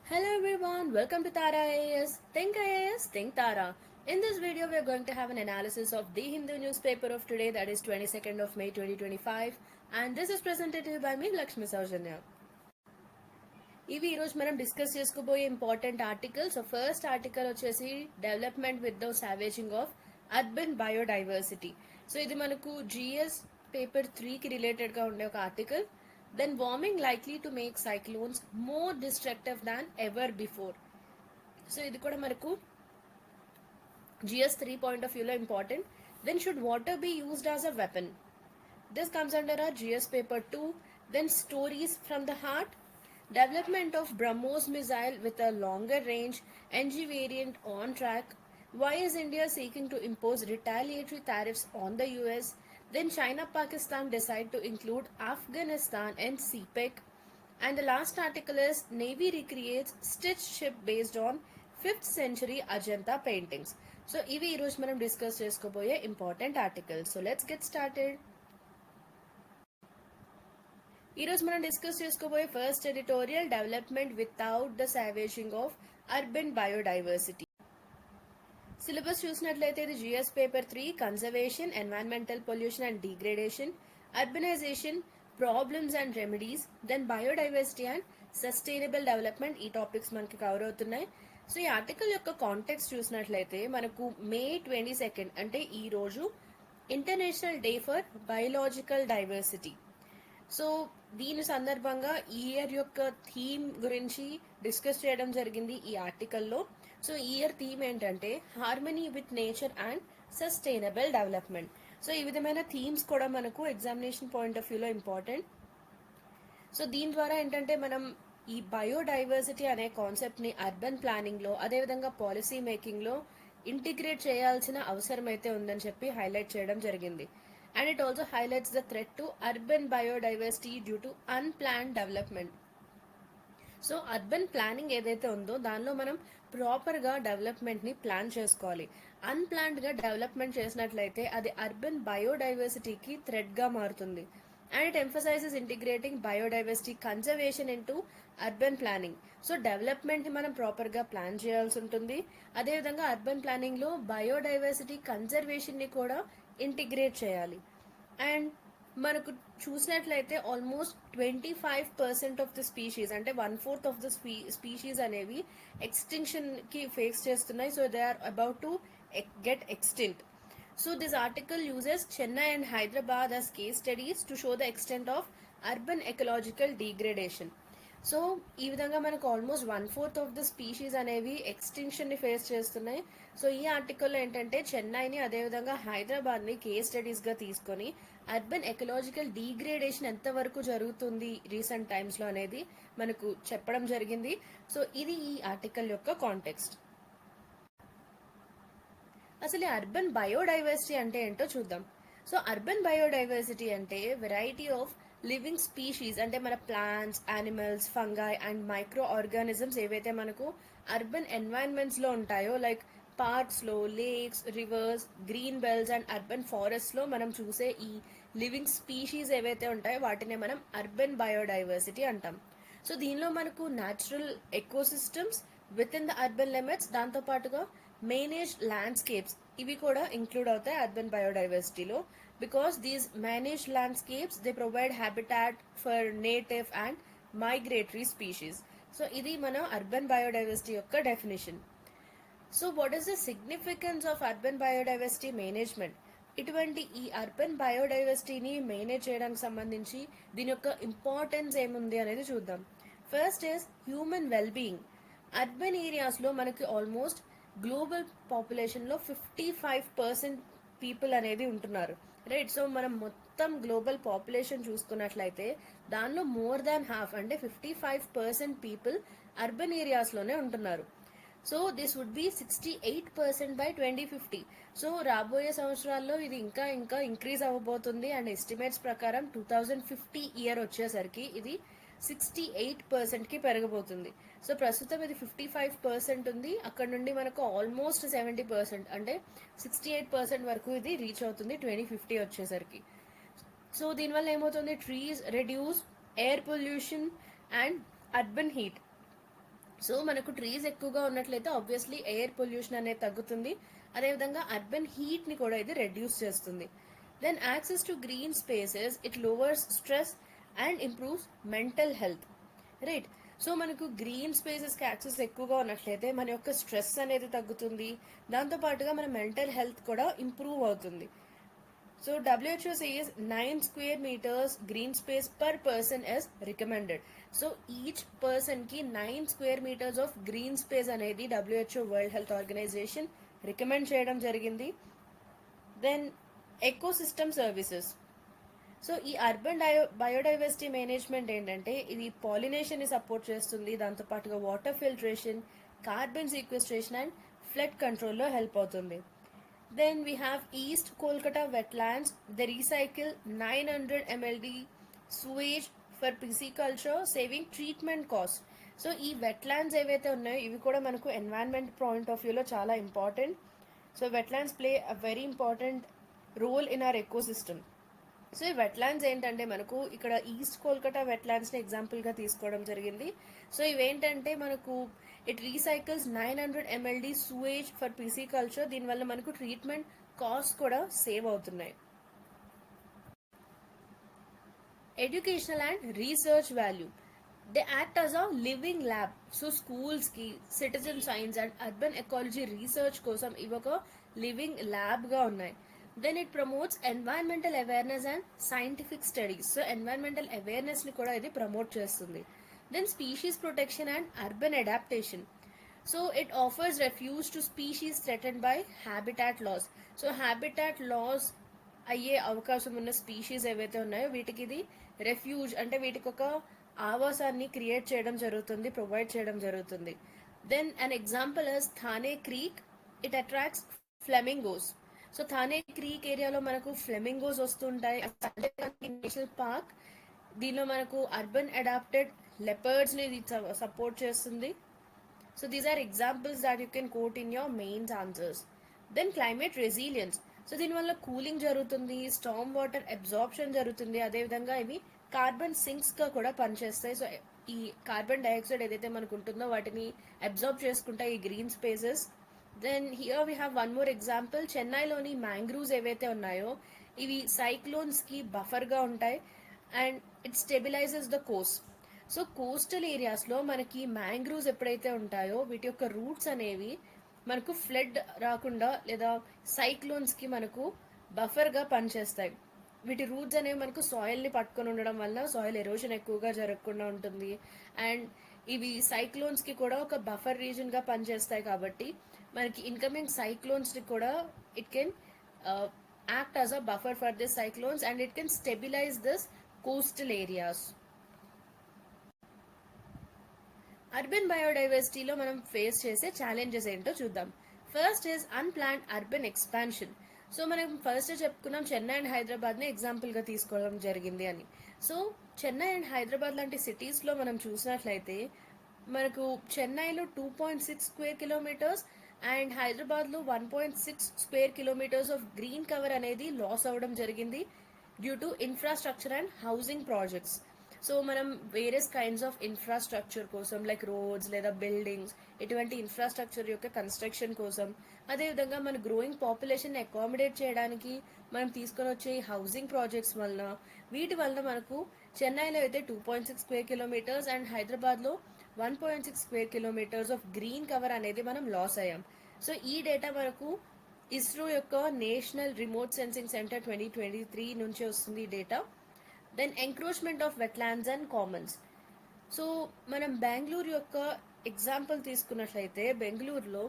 Hello everyone, welcome to Tara AS. Think AS, think Tara. In this video, we are going to have an analysis of the Hindu newspaper of today, that is 22nd of May 2025, and this is presented to you by me, Lakshmi Saujanya. ఇవి ఈరోజు మనం discuss చేసుకోబోయే important article. So first article వచ్చేసి development with the savaging of urban biodiversity. So ఇది మనకు GS paper 3కి రిలేటెడ్గా ఉండే ఒక article. Then warming likely to make cyclones more destructive than ever before. So ఇది కూడా మనకు జిఎస్ 3 పాయింట్ ఆఫ్ వ్యూలో important. Then should water be used as a weapon. This comes under our GS paper 2. Then stories from the heart. Development of BrahMos missile with a longer range NG variant on track. Why is India seeking to impose retaliatory tariffs on the US? Then China-Pakistan decide to include Afghanistan and CPEC. And the last article is Navy recreates stitched ship based on 5th century Ajanta paintings. So, ఇవి ఈరోజు మనం discuss చేసుకోబోయే important articles. So let's get started. ఈరోజు మనం discuss చేసుకోబోయే first editorial development without the savaging of urban biodiversity. Syllabus చూసినట్లయితే ఇది GS paper 3 conservation, environmental pollution and degradation, urbanisation, problems and remedies, then biodiversity and sustainable development. ఈ topics మనకి cover అవుతున్నాయి. సో ఈ ఆర్టికల్ యొక్క కాంటెక్స్ట్ చూసినట్లయితే మనకు మే 22 అంటే ఈ రోజు international day for biological diversity. So దీని సందర్భంగా ఈ ఇయర్ యొక్క థీమ్ గురించి డిస్కస్ చేయడం జరిగింది ఈ ఆర్టికల్లో. సో ఈ ఇయర్ థీమ్ ఏంటంటే harmony with nature and sustainable development. So ఈ విధమైన థీమ్స్ కూడా మనకు ఎగ్జామినేషన్ పాయింట్ ఆఫ్ వ్యూలో ఇంపార్టెంట్. సో దీని ద్వారా ఏంటంటే మనం ఈ బయోడైవర్సిటీ అనే కాన్సెప్ట్ని అర్బన్ ప్లానింగ్లో అదేవిధంగా పాలసీ మేకింగ్లో ఇంటిగ్రేట్ చేయాల్సిన అవసరం అయితే ఉందని చెప్పి హైలైట్ చేయడం జరిగింది. And it also highlights the threat to urban biodiversity due to unplanned development. So urban planning ఏదైతే ఉందో దానిలో మనం ప్రాపర్గా డెవలప్మెంట్ని ప్లాన్ చేసుకోవాలి. అన్ప్లాన్డ్గా డెవలప్మెంట్ చేసినట్లయితే అది అర్బన్ బయోడైవర్సిటీకి థ్రెట్గా మారుతుంది. And it emphasises integrating biodiversity conservation into urban planning. So డెవలప్మెంట్ని మనం ప్రాపర్గా ప్లాన్ చేయాల్సి ఉంటుంది. అదేవిధంగా అర్బన్ ప్లానింగ్లో బయోడైవర్సిటీ కన్జర్వేషన్ని కూడా ఇంటిగ్రేట్ చేయాలి. అండ్ మనకు చూసినట్లయితే ఆల్మోస్ట్ 25% ఆఫ్ ద స్పీషీస్ అంటే 1/4 ఆఫ్ ద స్పీషీస్ అనేవి ఎక్స్టింక్షన్కి ఫేస్ చేస్తున్నాయి. So they are about to get extinct. So this article uses Chennai and Hyderabad as case studies to show the extent of urban ecological degradation. So ఈ విధంగా మనకు almost 1/4 of the species అనేవి ఎక్స్టింక్షన్ని face చేస్తున్నాయి. So ఈ ఆర్టికల్లో ఏంటంటే చెన్నైని అదేవిధంగా హైదరాబాద్ని కేస్ స్టడీస్గా తీసుకొని అర్బన్ ఎకలాజికల్ డీగ్రేడేషన్ ఎంతవరకు జరుగుతుంది రీసెంట్ టైమ్స్లో అనేది మనకు చెప్పడం జరిగింది. సో ఇది ఈ ఆర్టికల్ యొక్క కాంటెక్స్ట్. అసలు అర్బన్ బయోడైవర్సిటీ అంటే ఏంటో చూద్దాం. సో అర్బన్ బయోడైవర్సిటీ అంటే వెరైటీ ఆఫ్ లివింగ్ స్పీషీస్ అంటే మన plants, animals, fungi and microorganisms ఏవైతే మనకు అర్బన్ ఎన్వైరన్మెంట్స్లో ఉంటాయో లైక్ పార్క్స్లో, lakes, rivers, green belts and urban ఫారెస్ట్లో మనం చూసే ఈ లివింగ్ స్పీషీస్ ఏవైతే ఉంటాయో వాటినే మనం అర్బన్ బయోడైవర్సిటీ అంటాం. సో దీనిలో మనకు natural ecosystems within the urban limits, దాంతోపాటుగా మేనేజ్డ్ ల్యాండ్స్కేప్స్ ఇవి కూడా ఇంక్లూడ్ అవుతాయి అర్బన్ బయోడైవర్సిటీలో. Because these managed landscapes they provide habitat for native and migratory species. So ఇది మన అర్బన్ బయోడైవర్సిటీ యొక్క definition. So what is the significance of urban biodiversity management? ఇటువంటి ఈ అర్బన్ బయోడైవర్సిటీని మేనేజ్ చేయడానికి సంబంధించి దీని యొక్క ఇంపార్టెన్స్ ఏముంది అనేది చూద్దాం. First is human wellbeing. Urban ఏరియాస్లో మనకి ఆల్మోస్ట్ గ్లోబల్ పాపులేషన్లో 55% పీపుల్ అనేది ఉంటున్నారు, రైట్? సో మనం మొత్తం గ్లోబల్ పాపులేషన్ చూసుకున్నట్లయితే దానిలో మోర్ దాన్ హాఫ్ అంటే 55% పీపుల్ అర్బన్ ఏరియాస్లోనే ఉంటున్నారు. So this would be 68% by 2050. So రాబోయే సంవత్సరాల్లో ఇది ఇంకా ఇంకా ఇంక్రీజ్ అవ్వబోతుంది. అండ్ ఎస్టిమేట్స్ ప్రకారం 2050 ఇయర్ వచ్చేసరికి ఇది 68%కి పెరగబోతుంది. సో ప్రస్తుతం ఇది 55% ఉంది, అక్కడ నుండి మనకు ఆల్మోస్ట్ 70% అంటే 68% వరకు ఇది రీచ్ అవుతుంది 2050 వచ్చేసరికి. సో దీనివల్ల ఏమవుతుంది, trees reduce, air pollution and urban heat. So మనకు ట్రీస్ ఎక్కువగా ఉన్నట్లయితే ఆబ్వియస్లీ ఎయిర్ పొల్యూషన్ అనేది తగ్గుతుంది, అదేవిధంగా అర్బన్ హీట్ ని కూడా ఇది రెడ్యూస్ చేస్తుంది. Then access to green spaces it lowers stress and improves mental health, right. So మనకు గ్రీన్ స్పేసెస్ కి యాక్సెస్ ఎక్కువగా ఉన్నట్లయితే మన యొక్క స్ట్రెస్ అనేది తగ్గుతుంది, దాంతో పాటుగా మన మెంటల్ హెల్త్ కూడా ఇంప్రూవ్ అవుతుంది. So WHO says 9 square meters green space per person is recommended. So each person ki 9 square meters of green space అనేది WHO World Health Organization recommend చేయడం జరిగింది. Then ecosystem services. సో ఈ urban biodiversity management ఏంటంటే ఇది pollination ని support చేస్తుంది, దాంతో పాటుగా water filtration, carbon sequestration and flood కంట్రోల్లో హెల్ప్ అవుతుంది. Then we have East Kolkata wetlands. They recycle 900 mld sewage for pisciculture, saving treatment costs. So ఈ వెట్లాండ్స్ ఏవైతే ఉన్నాయో ఇవి కూడా మనకు ఎన్వైరన్మెంట్ పాయింట్ ఆఫ్ వ్యూలో చాలా important. So wetlands play a very important role in our ecosystem. So ఈ wetlands ఏంటంటే మనకు ఇక్కడ ఈస్ట్ కోల్కతా వెట్లాండ్స్ని ఎగ్జాంపుల్గా తీసుకోవడం జరిగింది. సో ఇవేంటంటే మనకు it recycles 900 mld sewage for pisciculture, దీనివల్ల మనకు ట్రీట్మెంట్ కాస్ట్ కూడా సేవ్ అవుతున్నాయి. Educational and research value, they act as a living lab. So స్కూల్స్కి citizen science and urban ecology research కోసం ఇవి ఒక లివింగ్ ల్యాబ్గా ఉన్నాయి. Then it promotes environmental awareness and scientific studies. So environmental అవేర్నెస్ని కూడా ఇది ప్రమోట్ చేస్తుంది. Then species protection and urban adaptation. So it offers refuge to species threatened by habitat loss. So habitat loss అయ్యే అవకాశం ఉన్న species ఏవైతే ఉన్నాయో వీటికి ఇది రెఫ్యూజ్ అంటే వీటికి ఒక ఆవాసాన్ని క్రియేట్ చేయడం జరుగుతుంది, ప్రొవైడ్ చేయడం జరుగుతుంది. Then an example is Thane creek, it attracts flamingos. So Thane creek ఏరియాలో మనకు ఫ్లెమింగోస్ వస్తుంటాయి. నేషనల్ పార్క్, దీనిలో మనకు అర్బన్ అడాప్టెడ్ లెపర్డ్స్ని ఇది సపోర్ట్ చేస్తుంది. So these are examples that you can quote in your mains answers. Then climate resilience. So దీనివల్ల cooling జరుగుతుంది, storm water absorption జరుగుతుంది, అదేవిధంగా ఇవి కార్బన్ సింక్స్గా కూడా పనిచేస్తాయి. సో ఈ కార్బన్ డైఆక్సైడ్ ఏదైతే మనకు ఉంటుందో వాటిని అబ్జార్బ్ చేసుకుంటాయి ఈ green spaces. Then here we have one more example. చెన్నైలోని మ్యాంగ్రూవ్స్ ఏవైతే ఉన్నాయో ఇవి సైక్లోన్స్కి బఫర్గా ఉంటాయి and it stabilizes the coast. So coastal ఏరియాస్లో మనకి మ్యాంగ్రూవ్స్ ఎప్పుడైతే ఉంటాయో వీటి యొక్క రూట్స్ అనేవి మనకు ఫ్లడ్ రాకుండా లేదా సైక్లోన్స్కి మనకు బఫర్గా పనిచేస్తాయి. వీటి రూట్స్ అనేవి మనకు సాయిల్ని పట్టుకొని ఉండడం వల్ల సాయిల్ ఎరోషన్ ఎక్కువగా జరగకుండా ఉంటుంది అండ్ ఇవి సైక్లోన్స్కి కూడా ఒక బఫర్ రీజన్గా పనిచేస్తాయి. కాబట్టి మనకి ఇన్కమింగ్ సైక్లోన్స్ని కూడా it can act as a buffer for this cyclones and it can stabilise this coastal areas. Urban బయోడైవర్సిటీలో మనం ఫేస్ చేసే ఛాలెంజెస్ ఏంటో చూద్దాం. First is unplanned urban expansion. So మనం ఫస్ట్ చెప్పుకున్నాం చెన్నై అండ్ హైదరాబాద్ని ఎగ్జాంపుల్గా తీసుకోవడం జరిగింది అని. సో చెన్నై అండ్ హైదరాబాద్ లాంటి సిటీస్లో మనం చూసినట్లయితే మనకు చెన్నైలో 2.6 స్క్వేర్ కిలోమీటర్స్ అండ్ హైదరాబాద్లో 1.6 square kilometres of green cover అనేది లాస్ అవ్వడం జరిగింది due to infrastructure and housing projects. So మనం వేరియస్ కైండ్స్ ఆఫ్ ఇన్ఫ్రాస్ట్రక్చర్ కోసం లైక్ రోడ్స్ లేదా బిల్డింగ్స్ ఇటువంటి ఇన్ఫ్రాస్ట్రక్చర్ యొక్క కన్స్ట్రక్షన్ కోసం, అదేవిధంగా మన గ్రోయింగ్ పాపులేషన్ అకామిడేట్ చేయడానికి మనం తీసుకొని వచ్చే హౌసింగ్ ప్రాజెక్ట్స్ వలన వీటి వలన మనకు చెన్నైలో అయితే 2.6 స్క్వేర్ కిలోమీటర్స్ అండ్ హైదరాబాద్లో 1.6 square kilometres of green cover అనేది మనం లాస్ అయ్యాం. సో ఈ డేటా మనకు ఇస్రో యొక్క నేషనల్ రిమోట్ సెన్సింగ్ సెంటర్ 2023 నుంచి వస్తుంది ఈ data. Then encroachment of wetlands and commons. So మనం బెంగళూరు యొక్క ఎగ్జాంపుల్ తీసుకున్నట్లయితే బెంగళూరులో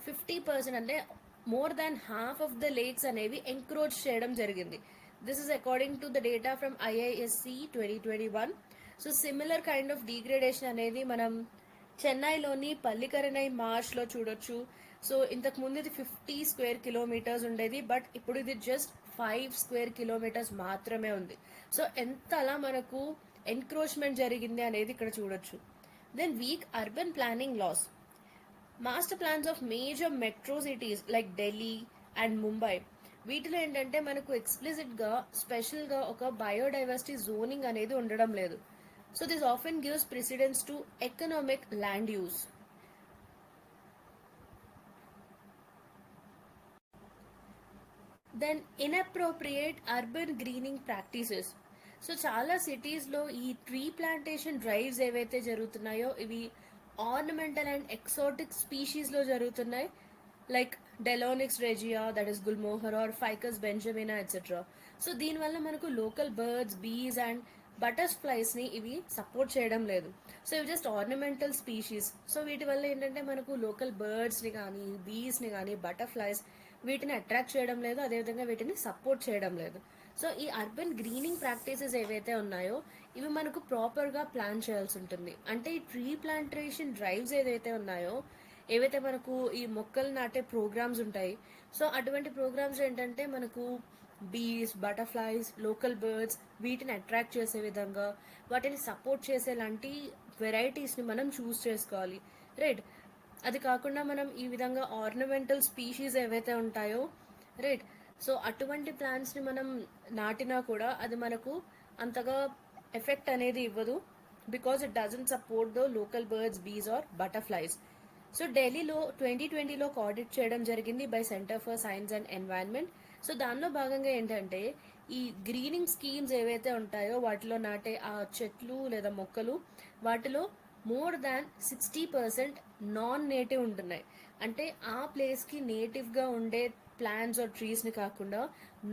50% అంటే more than half of the lakes అనేవి ఎంక్రోచ్ చేయడం జరిగింది. This is according to the data from IISc 2021. So similar kind of degradation అనేది మనం చెన్నైలోని పల్లికరనై మార్ష్లో చూడొచ్చు. సో ఇంతకు ముందు ఇది 50 స్క్వేర్ కిలోమీటర్స్ ఉండేది, బట్ ఇప్పుడు ఇది జస్ట్ 5 స్క్వేర్ కిలోమీటర్స్ మాత్రమే ఉంది. సో ఎంత అలా మనకు ఎన్క్రోచ్మెంట్ జరిగింది అనేది ఇక్కడ చూడొచ్చు. Then weak urban planning laws. Master plans of major metro cities like Delhi and Mumbai వీటిలో ఏంటంటే మనకు ఎక్స్ప్లిసిట్గా స్పెషల్గా ఒక బయోడైవర్సిటీ జోనింగ్ అనేది ఉండడం లేదు. So this often gives precedence to economic land use. Then inappropriate urban greening practices. So చాలా సిటీస్లో ఈ ట్రీ ప్లాంటేషన్ డ్రైవ్స్ ఏవైతే జరుగుతున్నాయో ఇవి ఆర్నమెంటల్ అండ్ ఎక్సోటిక్ స్పీషీస్లో జరుగుతున్నాయి, like delonix regia, that is gulmohar, or ficus benjamina etcetera. So దీనివల్ల మనకు లోకల్ బర్డ్స్, బీస్ అండ్ బటర్ఫ్లైస్ని ఇవి సపోర్ట్ చేయడం లేదు. సో ఇవి జస్ట్ ఆర్నమెంటల్ స్పీషీస్. సో వీటి వల్ల ఏంటంటే మనకు లోకల్ బర్డ్స్ని కానీ, బీస్ని కానీ, బటర్ఫ్లైస్ వీటిని అట్రాక్ట్ చేయడం లేదు, అదేవిధంగా వీటిని సపోర్ట్ చేయడం లేదు. సో ఈ అర్బన్ గ్రీనింగ్ ప్రాక్టీసెస్ ఏవైతే ఉన్నాయో ఇవి మనకు ప్రాపర్గా ప్లాన్ చేయాల్సి ఉంటుంది. అంటే ఈ ట్రీ ప్లాంటేషన్ డ్రైవ్స్ ఏదైతే ఉన్నాయో, ఏవైతే మనకు ఈ మొక్కలు నాటే ప్రోగ్రామ్స్ ఉంటాయి, సో అటువంటి ప్రోగ్రామ్స్ ఏంటంటే మనకు బీస్, బటర్ఫ్లైస్, లోకల్ బర్డ్స్ వీటిని అట్రాక్ట్ చేసే విధంగా, వాటిని సపోర్ట్ చేసేలాంటి వెరైటీస్ని మనం చూస్ చేసుకోవాలి, రైట్. అది కాకుండా మనం ఈ విధంగా ఆర్నమెంటల్ స్పీషీస్ ఏవైతే ఉంటాయో, రైట్, సో అటువంటి ప్లాంట్స్ని మనం నాటినా కూడా అది మనకు అంతగా ఎఫెక్ట్ అనేది ఇవ్వదు, because it doesn't support the local birds, Bs are butterflies. So ఢిల్లీలో 2020లో ఆడిట్ చేయడం జరిగింది by centre for science and environment. So దానిలో భాగంగా ఏంటంటే ఈ గ్రీనింగ్ స్కీమ్స్ ఏవైతే ఉంటాయో వాటిలో నాటే ఆ చెట్లు లేదా మొక్కలు, వాటిలో మోర్ దాన్ 60% నాన్ నేటివ్ ఉంటున్నాయి. అంటే ఆ ప్లేస్కి నేటివ్గా ఉండే ప్లాంట్స్ ఆర్ ట్రీస్ని కాకుండా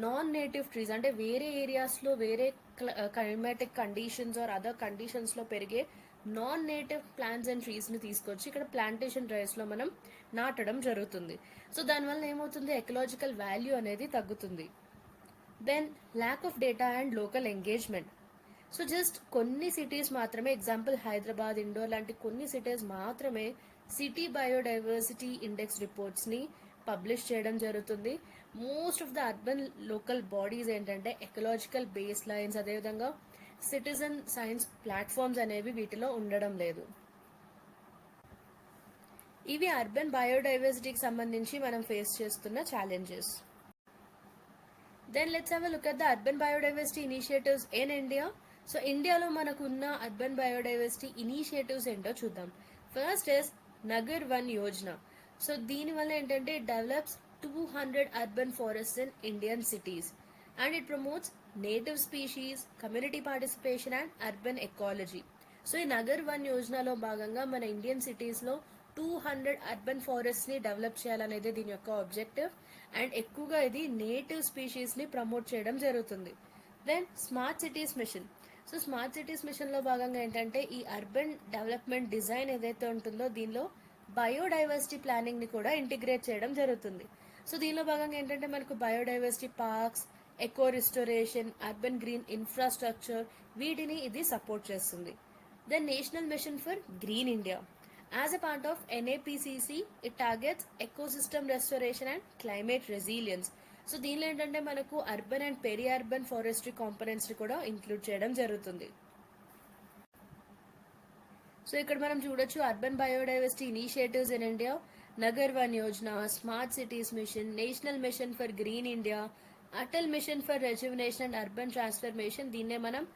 నాన్ నేటివ్ ట్రీస్, అంటే వేరే ఏరియాస్లో వేరే క్లైమాటిక్ కండిషన్స్ ఆర్ అదర్ కండిషన్స్లో పెరిగే నాన్ నేటివ్ ప్లాంట్స్ అండ్ ట్రీస్ని తీసుకొచ్చి ఇక్కడ ప్లాంటేషన్ డ్రైవ్స్లో మనం నాటడం జరుగుతుంది. సో దానివల్ల ఏమవుతుంది, ఎకలాజికల్ వాల్యూ అనేది తగ్గుతుంది. Then lack of data and local engagement. So just కొన్ని సిటీస్ మాత్రమే, ఎగ్జాంపుల్ హైదరాబాద్, ఇండోర్ లాంటి కొన్ని సిటీస్ మాత్రమే సిటీ బయోడైవర్సిటీ ఇండెక్స్ రిపోర్ట్స్ని పబ్లిష్ చేయడం జరుగుతుంది. Most of the urban local bodies ఏంటంటే ఎకలాజికల్ బేస్ లైన్స్, అదేవిధంగా సిటిజన్ సైన్స్ ప్లాట్ఫామ్స్ అనేవి వీటిలో ఉండడం లేదు. ఇవి అర్బన్ బయోడైవర్సిటీకి సంబంధించి మనం ఫేస్ చేస్తున్న challenges. Then let's have a look at the urban biodiversity initiatives in India. So ఇండియాలో మనకున్న అర్బన్ బయోడైవర్సిటీ ఇనిషియేటివ్స్ ఏంటో చూద్దాం. First is Nagar Van Yojana. So దీనివల్ల ఏంటంటే it develops 200 urban forests in Indian cities and it promotes native species, community participation and urban ecology. So ఈ Nagar one యోజనలో భాగంగా మన ఇండియన్ సిటీస్లో 200 అర్బన్ ఫారెస్ట్ని డెవలప్ చేయాలనేది దీని యొక్క ఆబ్జెక్టివ్ అండ్ ఎక్కువగా ఇది నేటివ్ స్పీషీస్ని ప్రమోట్ చేయడం జరుగుతుంది. Then smart cities mission. So smart cities మిషన్లో భాగంగా ఏంటంటే ఈ అర్బన్ డెవలప్మెంట్ డిజైన్ ఏదైతే ఉంటుందో దీనిలో బయోడైవర్సిటీ ప్లానింగ్ని కూడా ఇంటిగ్రేట్ చేయడం జరుగుతుంది. సో దీనిలో భాగంగా ఏంటంటే మనకు biodiversity parks, eco restoration, urban green infrastructure వీటిని ఇది సపోర్ట్ చేస్తుంది. Then national mission for green India. As a part of NAPCC it targets ecosystem restoration and climate resilience. So దీనిలో ఏంటంటే మనకు urban and peri urban forestry కాంపోనెంట్స్ని కూడా include చేయడం జరుగుతుంది. సో ఇక్కడ మనం చూడొచ్చు urban biodiversity initiatives in India, Nagar Van Yojana, smart cities mission, national mission for green India, Atal mission for rejuvenation and urban transformation, దీన్నే మనం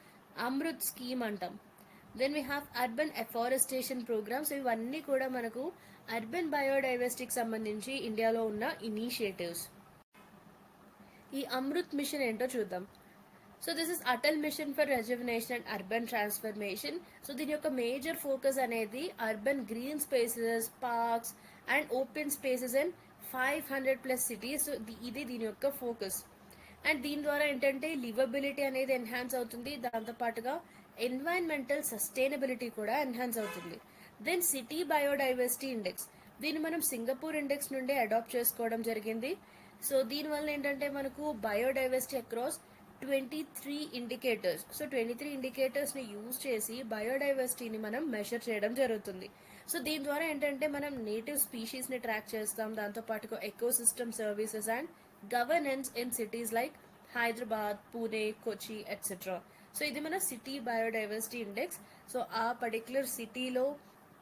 అమృత్ స్కీమ్ అంటాం. Then we have urban afforestation programmes. ఇవన్నీ కూడా మనకు అర్బన్ బయోడైవర్సిటీకి సంబంధించి ఇండియాలో ఉన్న ఇనిషియేటివ్స్. ఈ అమృత్ మిషన్ ఏంటో చూద్దాం. So this is Atal mission for rejuvenation and urban transformation. So దీని యొక్క మేజర్ ఫోకస్ అనేది urban green spaces, parks and open spaces and 500+ cities. ఇది దీని యొక్క ఫోకస్. అండ్ దీని ద్వారా ఏంటంటే లివబిలిటీ అనేది ఎన్హాన్స్ అవుతుంది, దాంతోపాటుగా ఎన్వైరన్మెంటల్ సస్టైనబిలిటీ కూడా ఎన్హాన్స్ అవుతుంది. దెన్ సిటీ బయోడైవర్సిటీ ఇండెక్స్, దీన్ని మనం సింగపూర్ ఇండెక్స్ నుండి అడాప్ట్ చేసుకోవడం జరిగింది. సో దీనివల్ల ఏంటంటే మనకు బయోడైవర్సిటీ అక్రాస్ 23 ఇండికేటర్స్. సో 23 ఇండికేటర్స్ని యూజ్ చేసి బయోడైవర్సిటీని మనం మెజర్ చేయడం జరుగుతుంది. సో దీని ద్వారా ఏంటంటే మనం నేటివ్ స్పీషీస్ని ట్రాక్ చేస్తాం, దాంతోపాటుగా ecosystem services and governance in cities like Hyderabad, Pune, Kochi etcetera. So ఇది మన సిటీ బయోడైవర్సిటీ ఇండెక్స్. సో ఆ పర్టిక్యులర్ సిటీలో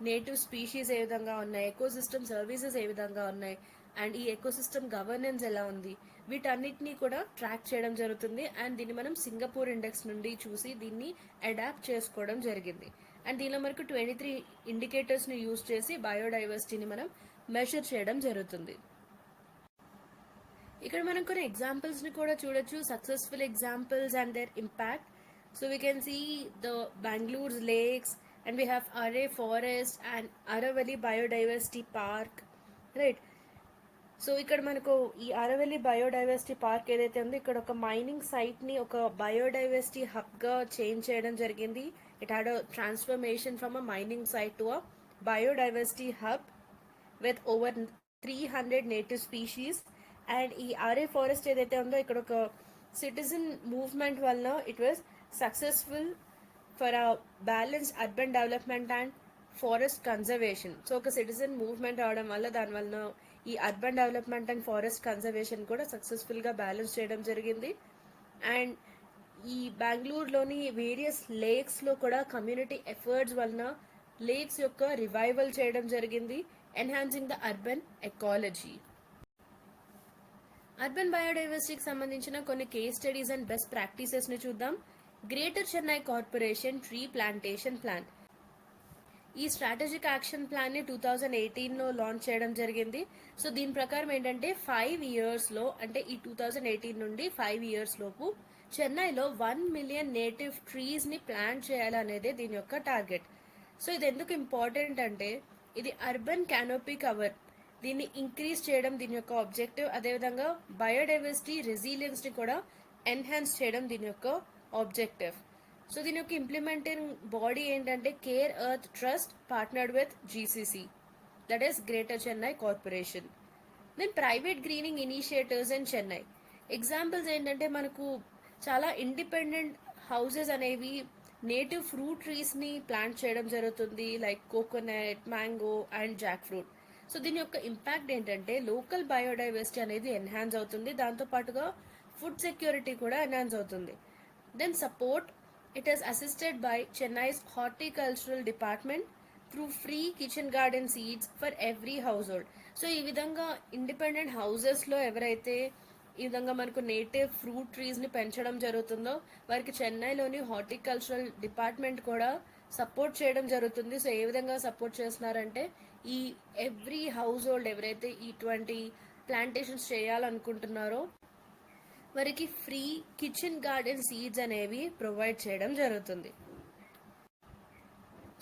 నేటివ్ స్పీషీస్ ఏ విధంగా ఉన్నాయి, ఎకోసిస్టమ్ సర్వీసెస్ ఏ విధంగా ఉన్నాయి అండ్ ఈ ఎకోసిస్టమ్ గవర్నెన్స్ ఎలా ఉంది, వీటన్నిటినీ కూడా ట్రాక్ చేయడం జరుగుతుంది. అండ్ దీన్ని మనం సింగపూర్ ఇండెక్స్ నుండి చూసి దీన్ని అడాప్ట్ చేసుకోవడం జరిగింది. అండ్ దీనిలో మనకు 23 ఇండికేటర్స్ని యూజ్ చేసి బయోడైవర్సిటీని మనం మెజర్ చేయడం జరుగుతుంది. ఇక్కడ మనం కొన్ని ఎగ్జాంపుల్స్ ని కూడా చూడొచ్చు, successful examples and their impact. So we can see the Bengaluru's lakes and we have Aarey forest and Aravalli biodiversity park, right. So ఇక్కడ మనకు ఈ అరవల్లి బయోడైవర్సిటీ పార్క్ ఏదైతే ఉందో ఇక్కడ ఒక మైనింగ్ సైట్ ని ఒక బయోడైవర్సిటీ హబ్ గా చేంజ్ చేయడం జరిగింది. It had a transformation from a mining site to a biodiversity hub with over 300 native species. And ఈ ఆర్ఏ ఫారెస్ట్ ఏదైతే ఉందో ఇక్కడ ఒక సిటిజన్ మూవ్మెంట్ వల్ల it was successful for a balanced urban development and forest conservation. So ఒక citizen movement అవడం వల్ల దాని వలన ఈ urban development and forest conservation కూడా సక్సెస్ఫుల్ గా బ్యాలెన్స్ చేయడం జరిగింది. అండ్ ఈ బెంగళూరులోని వేరియస్ లేక్స్ లో కూడా కమ్యూనిటీ ఎఫర్ట్స్ వలన లేక్స్ యొక్క రివైవల్ చేయడం జరిగింది, enhancing the urban ecology. Urban బయోడైవర్సిటీకి సంబంధించిన కొన్ని case studies and best practices ని చూద్దాం. Greater Chennai corporation tree plantation plan. ఈ స్ట్రాటజిక్ యాక్షన్ ప్లాన్ ని 2018లో లాంచ్ చేయడం జరిగింది. సో దీని ప్రకారం ఏంటంటే 5 ఇయర్స్ లో, అంటే ఈ 2018 నుండి 5 ఇయర్స్ లోపు చెన్నైలో 1 మిలియన్ నేటివ్ ట్రీస్ ని ప్లాంట్ చేయాలనేదే దీని యొక్క టార్గెట్. సో ఇది ఎందుకు ఇంపార్టెంట్ అంటే ఇది అర్బన్ క్యానోపీ కవర్ దీన్ని ఇంక్రీజ్ చేయడం దీని యొక్క ఆబ్జెక్టివ్. అదేవిధంగా బయోడైవర్సిటీ రెసిలియన్స్ ని కూడా ఎన్హాన్స్ చేయడం దీని యొక్క ఆబ్జెక్టివ్. సో దీని యొక్క ఇంప్లిమెంటింగ్ బాడీ ఏంటంటే Care Earth Trust partnered with GCC, that is greater Chennai corporation. Then private greening initiatives in Chennai. Examples ఏంటంటే మనకు చాలా ఇండిపెండెంట్ హౌసెస్ అనేవి నేటివ్ ఫ్రూట్ ట్రీస్ ని ప్లాంట్ చేయడం జరుగుతుంది, like coconut, mango and jackfruit. So దీని యొక్క ఇంపాక్ట్ ఏంటంటే లోకల్ బయోడైవర్సిటీ అనేది ఎన్హాన్స్ అవుతుంది, దాంతో పాటుగా ఫుడ్ సెక్యూరిటీ కూడా ఎన్హాన్స్ అవుతుంది. Then support, it is assisted by Chennai's horticultural department through free kitchen garden seeds for every household. So ఈ విధంగా ఇండిపెండెంట్ హౌసెస్ లో ఎవరైతే ఈ విధంగా మనకు నేటివ్ ఫ్రూట్ ట్రీస్ ని పెంచడం జరుగుతుందో వారికి చెన్నైలోని హార్టికల్చరల్ డిపార్ట్మెంట్ కూడా సపోర్ట్ చేయడం జరుగుతుంది. సో ఏ విధంగా సపోర్ట్ చేస్తున్నారంటే ఈ ఎవ్రీ హౌస్ హోల్డ్ ఎవరైతే ఇటువంటి ప్లాంటేషన్స్ చేయాలనుకుంటున్నారో వారికి ఫ్రీ కిచెన్ గార్డెన్ సీడ్స్ అనేవి ప్రొవైడ్ చేయడం జరుగుతుంది.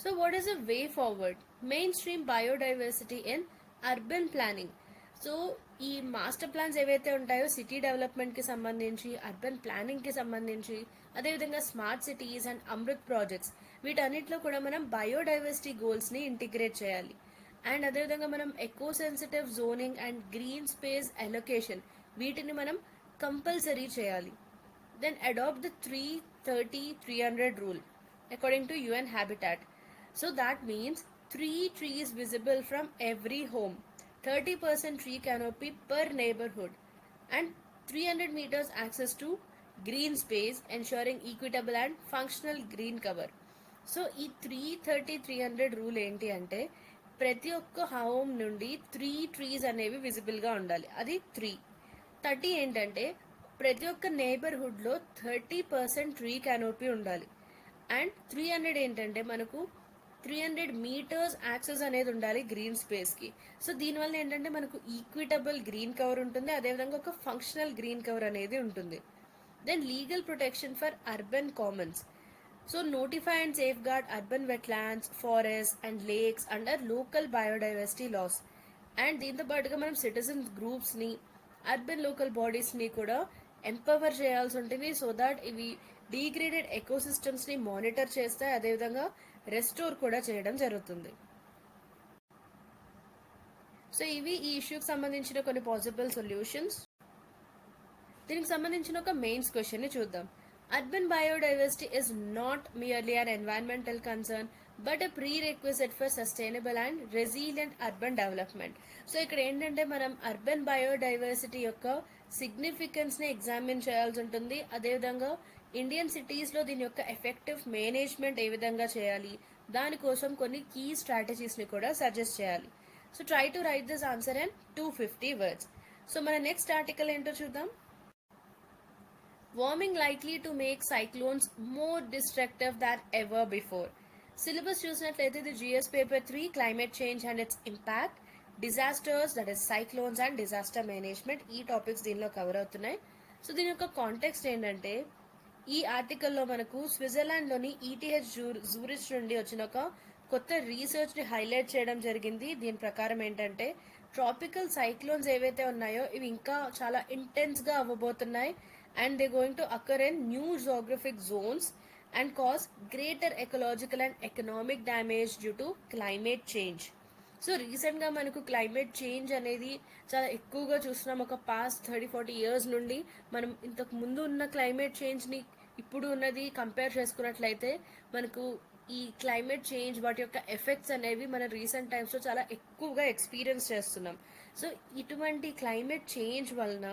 So what is a way forward? Main stream biodiversity in urban planning. So ఈ మాస్టర్ ప్లాన్స్ ఏవైతే ఉంటాయో సిటీ డెవలప్మెంట్ కి సంబంధించి, అర్బన్ ప్లానింగ్ కి సంబంధించి, అదేవిధంగా smart cities and Amrut projects, వీటన్నిటిలో కూడా మనం బయోడైవర్సిటీ గోల్స్ ని ఇంటిగ్రేట్ చేయాలి. అండ్ అదేవిధంగా మనం eco sensitive zoning and green space allocation వీటిని మనం కంపల్సరీ చేయాలి. Then adopt the 330-300 rule according to UN habitat. So that means 3 trees visible from every home, 30% tree canopy per neighborhood, and 300 meters access to green space, ensuring equitable and functional green cover. So ఈ 330-300 rule ఏంటి అంటే ప్రతి ఒక్క home నుండి 3 trees అనేవి visible గా ఉండాలి, అది 3. 30 ఏంటంటే ప్రతి ఒక్క నైబర్హుడ్ లో 30% ట్రీ క్యానోపీ ఉండాలి. అండ్ 300 ఏంటంటే మనకు 300 మీటర్స్ యాక్సెస్ అనేది ఉండాలి గ్రీన్ స్పేస్ కి. సో దీనివల్ల ఏంటంటే మనకు ఈక్విటబుల్ గ్రీన్ కవర్ ఉంటుంది, అదేవిధంగా ఒక ఫంక్షనల్ గ్రీన్ కవర్ అనేది ఉంటుంది. Then legal protection for urban commons. So notify and safeguard urban wetlands, forest and lakes under local biodiversity laws. And దీంతో పాటుగా మనం సిటిజన్స్ గ్రూప్స్ ని, అర్బన్ లోకల్ బాడీస్ ని కూడా ఎంపవర్ చేయాల్సి ఉంటుంది, సో దాట్ ఇవి డీగ్రేడెడ్ ఎకోసిస్టమ్స్ ని మానిటర్ చేస్తాయి, అదేవిధంగా రెస్టోర్ కూడా చేయడం జరుగుతుంది. సో ఇవి ఈ ఇష్యూకి సంబంధించిన కొన్ని పాసిబుల్ సొల్యూషన్స్. దీనికి సంబంధించిన ఒక మెయిన్స్ క్వశ్చన్ ని చూద్దాం. Urban biodiversity is not merely an environmental concern but a pre requisite for sustainable and resilient urban development. So ఇక్కడ ఏంటంటే మనం అర్బన్ బయోడైవర్సిటీ యొక్క సిగ్నిఫికెన్స్ ని ఎగ్జామిన్ చేయాల్సి ఉంటుంది, అదేవిధంగా ఇండియన్ సిటీస్ లో దీని యొక్క ఎఫెక్టివ్ మేనేజ్మెంట్ ఏ విధంగా చేయాలి, దానికోసం కొన్ని కీ స్ట్రాటజీస్ ని కూడా సజెస్ట్ చేయాలి. So try to right this answer in 250 words. So మన నెక్స్ట్ ఆర్టికల్ ఏంటో చూద్దాం. Warming likely to make cyclones more destructive than ever before. Syllabus చూసినట్లయితే ఇది GS paper 3 climate change and it's impact. Disasters, that is cyclones and disaster management, ఈ topics దీనిలో cover అవుతున్నాయి. So దీని యొక్క కాంటెక్స్ట్ ఏంటంటే, ఈ ఆర్టికల్లో మనకు స్విట్జర్లాండ్లోని ఈటీహెచ్ జూరిచ్ నుండి వచ్చిన ఒక కొత్త రీసెర్చ్ని హైలైట్ చేయడం జరిగింది. దీని ప్రకారం ఏంటంటే, ట్రాపికల్ సైక్లోన్స్ ఏవైతే ఉన్నాయో ఇవి ఇంకా చాలా ఇంటెన్స్గా అవ్వబోతున్నాయి, and they going to occur in new geographic zones and cause greater ecological and economic damage due to climate change. So రీసెంట్గా మనకు క్లైమేట్ చేంజ్ అనేది చాలా ఎక్కువగా చూస్తున్నాం. ఒక పాస్ట్ 30-40 ఇయర్స్ నుండి మనం ఇంతకు ముందు ఉన్న క్లైమేట్ చేంజ్ని ఇప్పుడు ఉన్నది కంపేర్ చేసుకున్నట్లయితే మనకు ఈ క్లైమేట్ చేంజ్ వాటి యొక్క ఎఫెక్ట్స్ అనేవి మన రీసెంట్ టైమ్స్లో చాలా ఎక్కువగా ఎక్స్పీరియన్స్ చేస్తున్నాం. సో ఇటువంటి క్లైమేట్ చేంజ్ వలన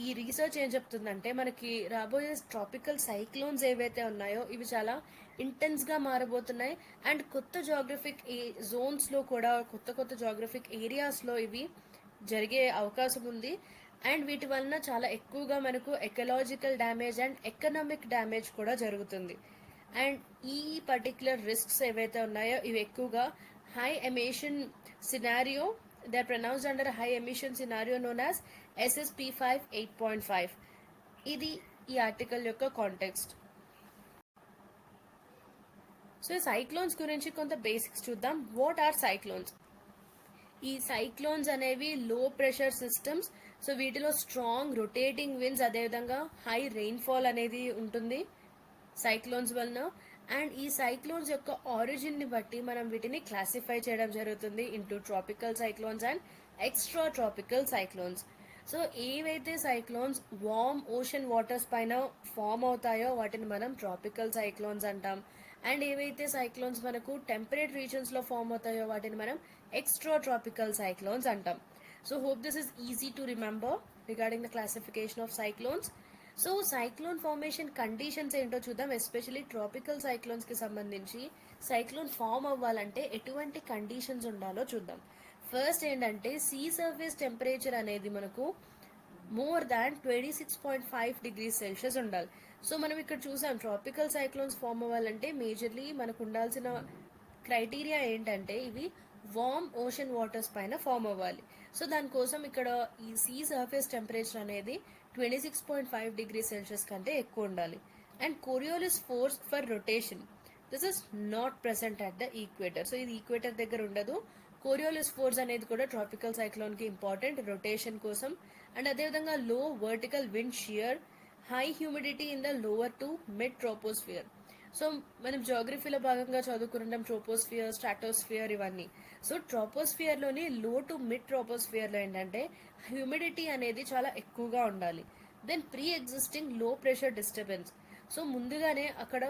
ఈ రీసెర్చ్ ఏం చెప్తుందంటే, మనకి రాబోయే ట్రాపికల్ సైక్లోన్స్ ఏవైతే ఉన్నాయో ఇవి చాలా ఇంటెన్స్గా మారబోతున్నాయి, అండ్ కొత్త జాగ్రఫిక్ జోన్స్లో కూడా కొత్త జాగ్రఫిక్ ఏరియాస్లో ఇవి జరిగే అవకాశం ఉంది. అండ్ వీటి వలన చాలా ఎక్కువగా మనకు ecological damage and economic damage కూడా జరుగుతుంది. అండ్ ఈ పర్టిక్యులర్ రిస్క్స్ ఏవైతే ఉన్నాయో ఇవి ఎక్కువగా high emission scenario, they are pronounced under high emission scenario known as SSP5 8.5. ఇది ఈ ఆర్టికల్ యొక్క కాంటెక్స్ట్. సో సైక్లోన్స్ గురించి కొంత బేసిక్స్ చూద్దాం. What are cyclones? ఈ సైక్లోన్స్ అనేవి లో ప్రెషర్ సిస్టమ్స్. సో వీటిలో స్ట్రాంగ్ రొటేటింగ్ విండ్స్, అదేవిధంగా హై రెయిన్ఫాల్ అనేది ఉంటుంది సైక్లోన్స్ వలన. అండ్ ఈ సైక్లోన్స్ యొక్క ఆరిజిన్ని బట్టి మనం వీటిని క్లాసిఫై చేయడం జరుగుతుంది into tropical cyclones and extra tropical cyclones. So ఏవైతే సైక్లోన్స్ వార్మ్ ఓషన్ వాటర్స్ పైన ఫామ్ అవుతాయో వాటిని మనం ట్రాపికల్ సైక్లోన్స్ అంటాం. అండ్ ఏవైతే సైక్లోన్స్ మనకు టెంపరేట్ రీజన్స్లో ఫామ్ అవుతాయో వాటిని మనం ఎక్స్ట్రా ట్రాపికల్ సైక్లోన్స్ అంటాం. So hope this is easy to remember regarding the classification of cyclones. So cyclone formation conditions ఏంటో చూద్దాం. ఎస్పెషలీ ట్రాపికల్ సైక్లోన్స్కి సంబంధించి సైక్లోన్ ఫామ్ అవ్వాలంటే ఎటువంటి కండిషన్స్ ఉండాలో చూద్దాం. ఫస్ట్ ఏంటంటే, సీ సర్ఫేస్ టెంపరేచర్ అనేది మనకు మోర్ దాన్ 26.5 degrees Celsius ఉండాలి. సో మనం ఇక్కడ చూసాం ట్రాపికల్ సైక్లోన్స్ ఫామ్ అవ్వాలంటే మేజర్లీ మనకు ఉండాల్సిన క్రైటీరియా ఏంటంటే ఇవి వార్మ్ ఓషన్ వాటర్స్ పైన ఫామ్ అవ్వాలి. సో దానికోసం ఇక్కడ ఈ సీ సర్ఫేస్ టెంపరేచర్ అనేది 26.5 degrees Celsius కంటే ఎక్కువ ఉండాలి. And Coriolis force for rotation, this is not present at the equator. So ఇది ఈక్వేటర్ దగ్గర ఉండదు. కోరియోలిస్ ఫోర్స్ అనేది కూడా ట్రాపికల్ సైక్లోన్కి ఇంపార్టెంట్ రొటేషన్ కోసం. అండ్ అదేవిధంగా లో vertical wind shear, high humidity in the lower to mid troposphere. So మనం జోగ్రఫీలో భాగంగా చదువుకుంటాం ట్రోపోస్ఫియర్, స్ట్రాటోస్ఫియర్ ఇవన్నీ. సో ట్రోపోస్ఫియర్లోని లో టు మిడ్ ట్రోపోస్ఫియర్లో ఏంటంటే హ్యూమిడిటీ అనేది చాలా ఎక్కువగా ఉండాలి. దెన్ ప్రీ ఎగ్జిస్టింగ్ లో ప్రెషర్ డిస్టర్బెన్స్. సో ముందుగానే అక్కడ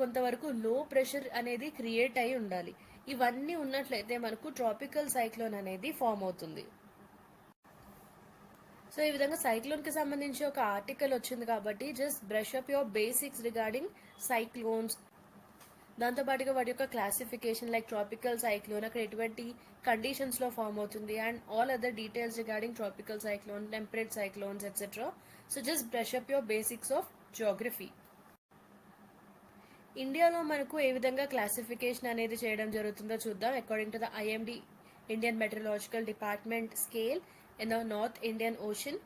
కొంతవరకు లో ప్రెషర్ అనేది క్రియేట్ అయి ఉండాలి. ఇవన్నీ ఉన్నట్లయితే మనకు ట్రాపికల్ సైక్లోన్ అనేది ఫామ్ అవుతుంది. సో ఈ విధంగా సైక్లోన్కి సంబంధించి ఒక ఆర్టికల్ వచ్చింది కాబట్టి just brush up your basics regarding cyclones. దాంతోపాటుగా వాటి యొక్క క్లాసిఫికేషన్ లైక్ ట్రాపికల్ సైక్లోన్ అక్కడ ఎటువంటి కండిషన్స్లో ఫామ్ అవుతుంది and all other details regarding tropical cyclone, temperate cyclones etcetera. So just brush up your basics of Geography. ఇండియాలో మనకు ఏ విధంగా క్లాసిఫికేషన్ అనేది చేయడం జరుగుతుందో చూద్దాం. According to the IMD Indian metrological department scale in the north Indian ocean,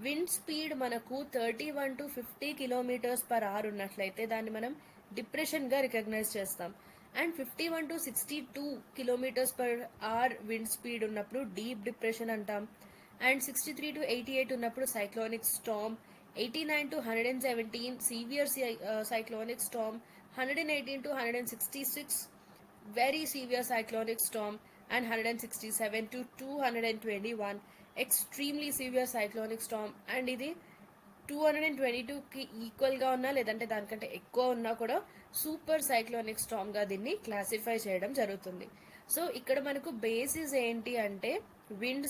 wind speed మనకు 31 to 50 km/h ఉన్నట్లయితే దాన్ని మనం డిప్రెషన్గా రికగ్నైజ్ చేస్తాం. And 51 to 62 km/h wind speed ఉన్నప్పుడు డీప్ డిప్రెషన్ అంటాం. అండ్ 63 to 88 ఉన్నప్పుడు cyclonic Storm, 89 to 117 severe cyclonic Storm, 118 to 166 very severe cyclonic storm, and 167 to 221 extremely severe cyclonic storm. And ఇది 222కి ఈక్వల్గా ఉన్నా లేదంటే దానికంటే ఎక్కువ ఉన్నా కూడా సూపర్ సైక్లోనిక్ స్టార్మ్గా దీన్ని క్లాసిఫై చేయడం జరుగుతుంది. సో ఇక్కడ మనకు బేసిస్ ఏంటి అంటే విండ్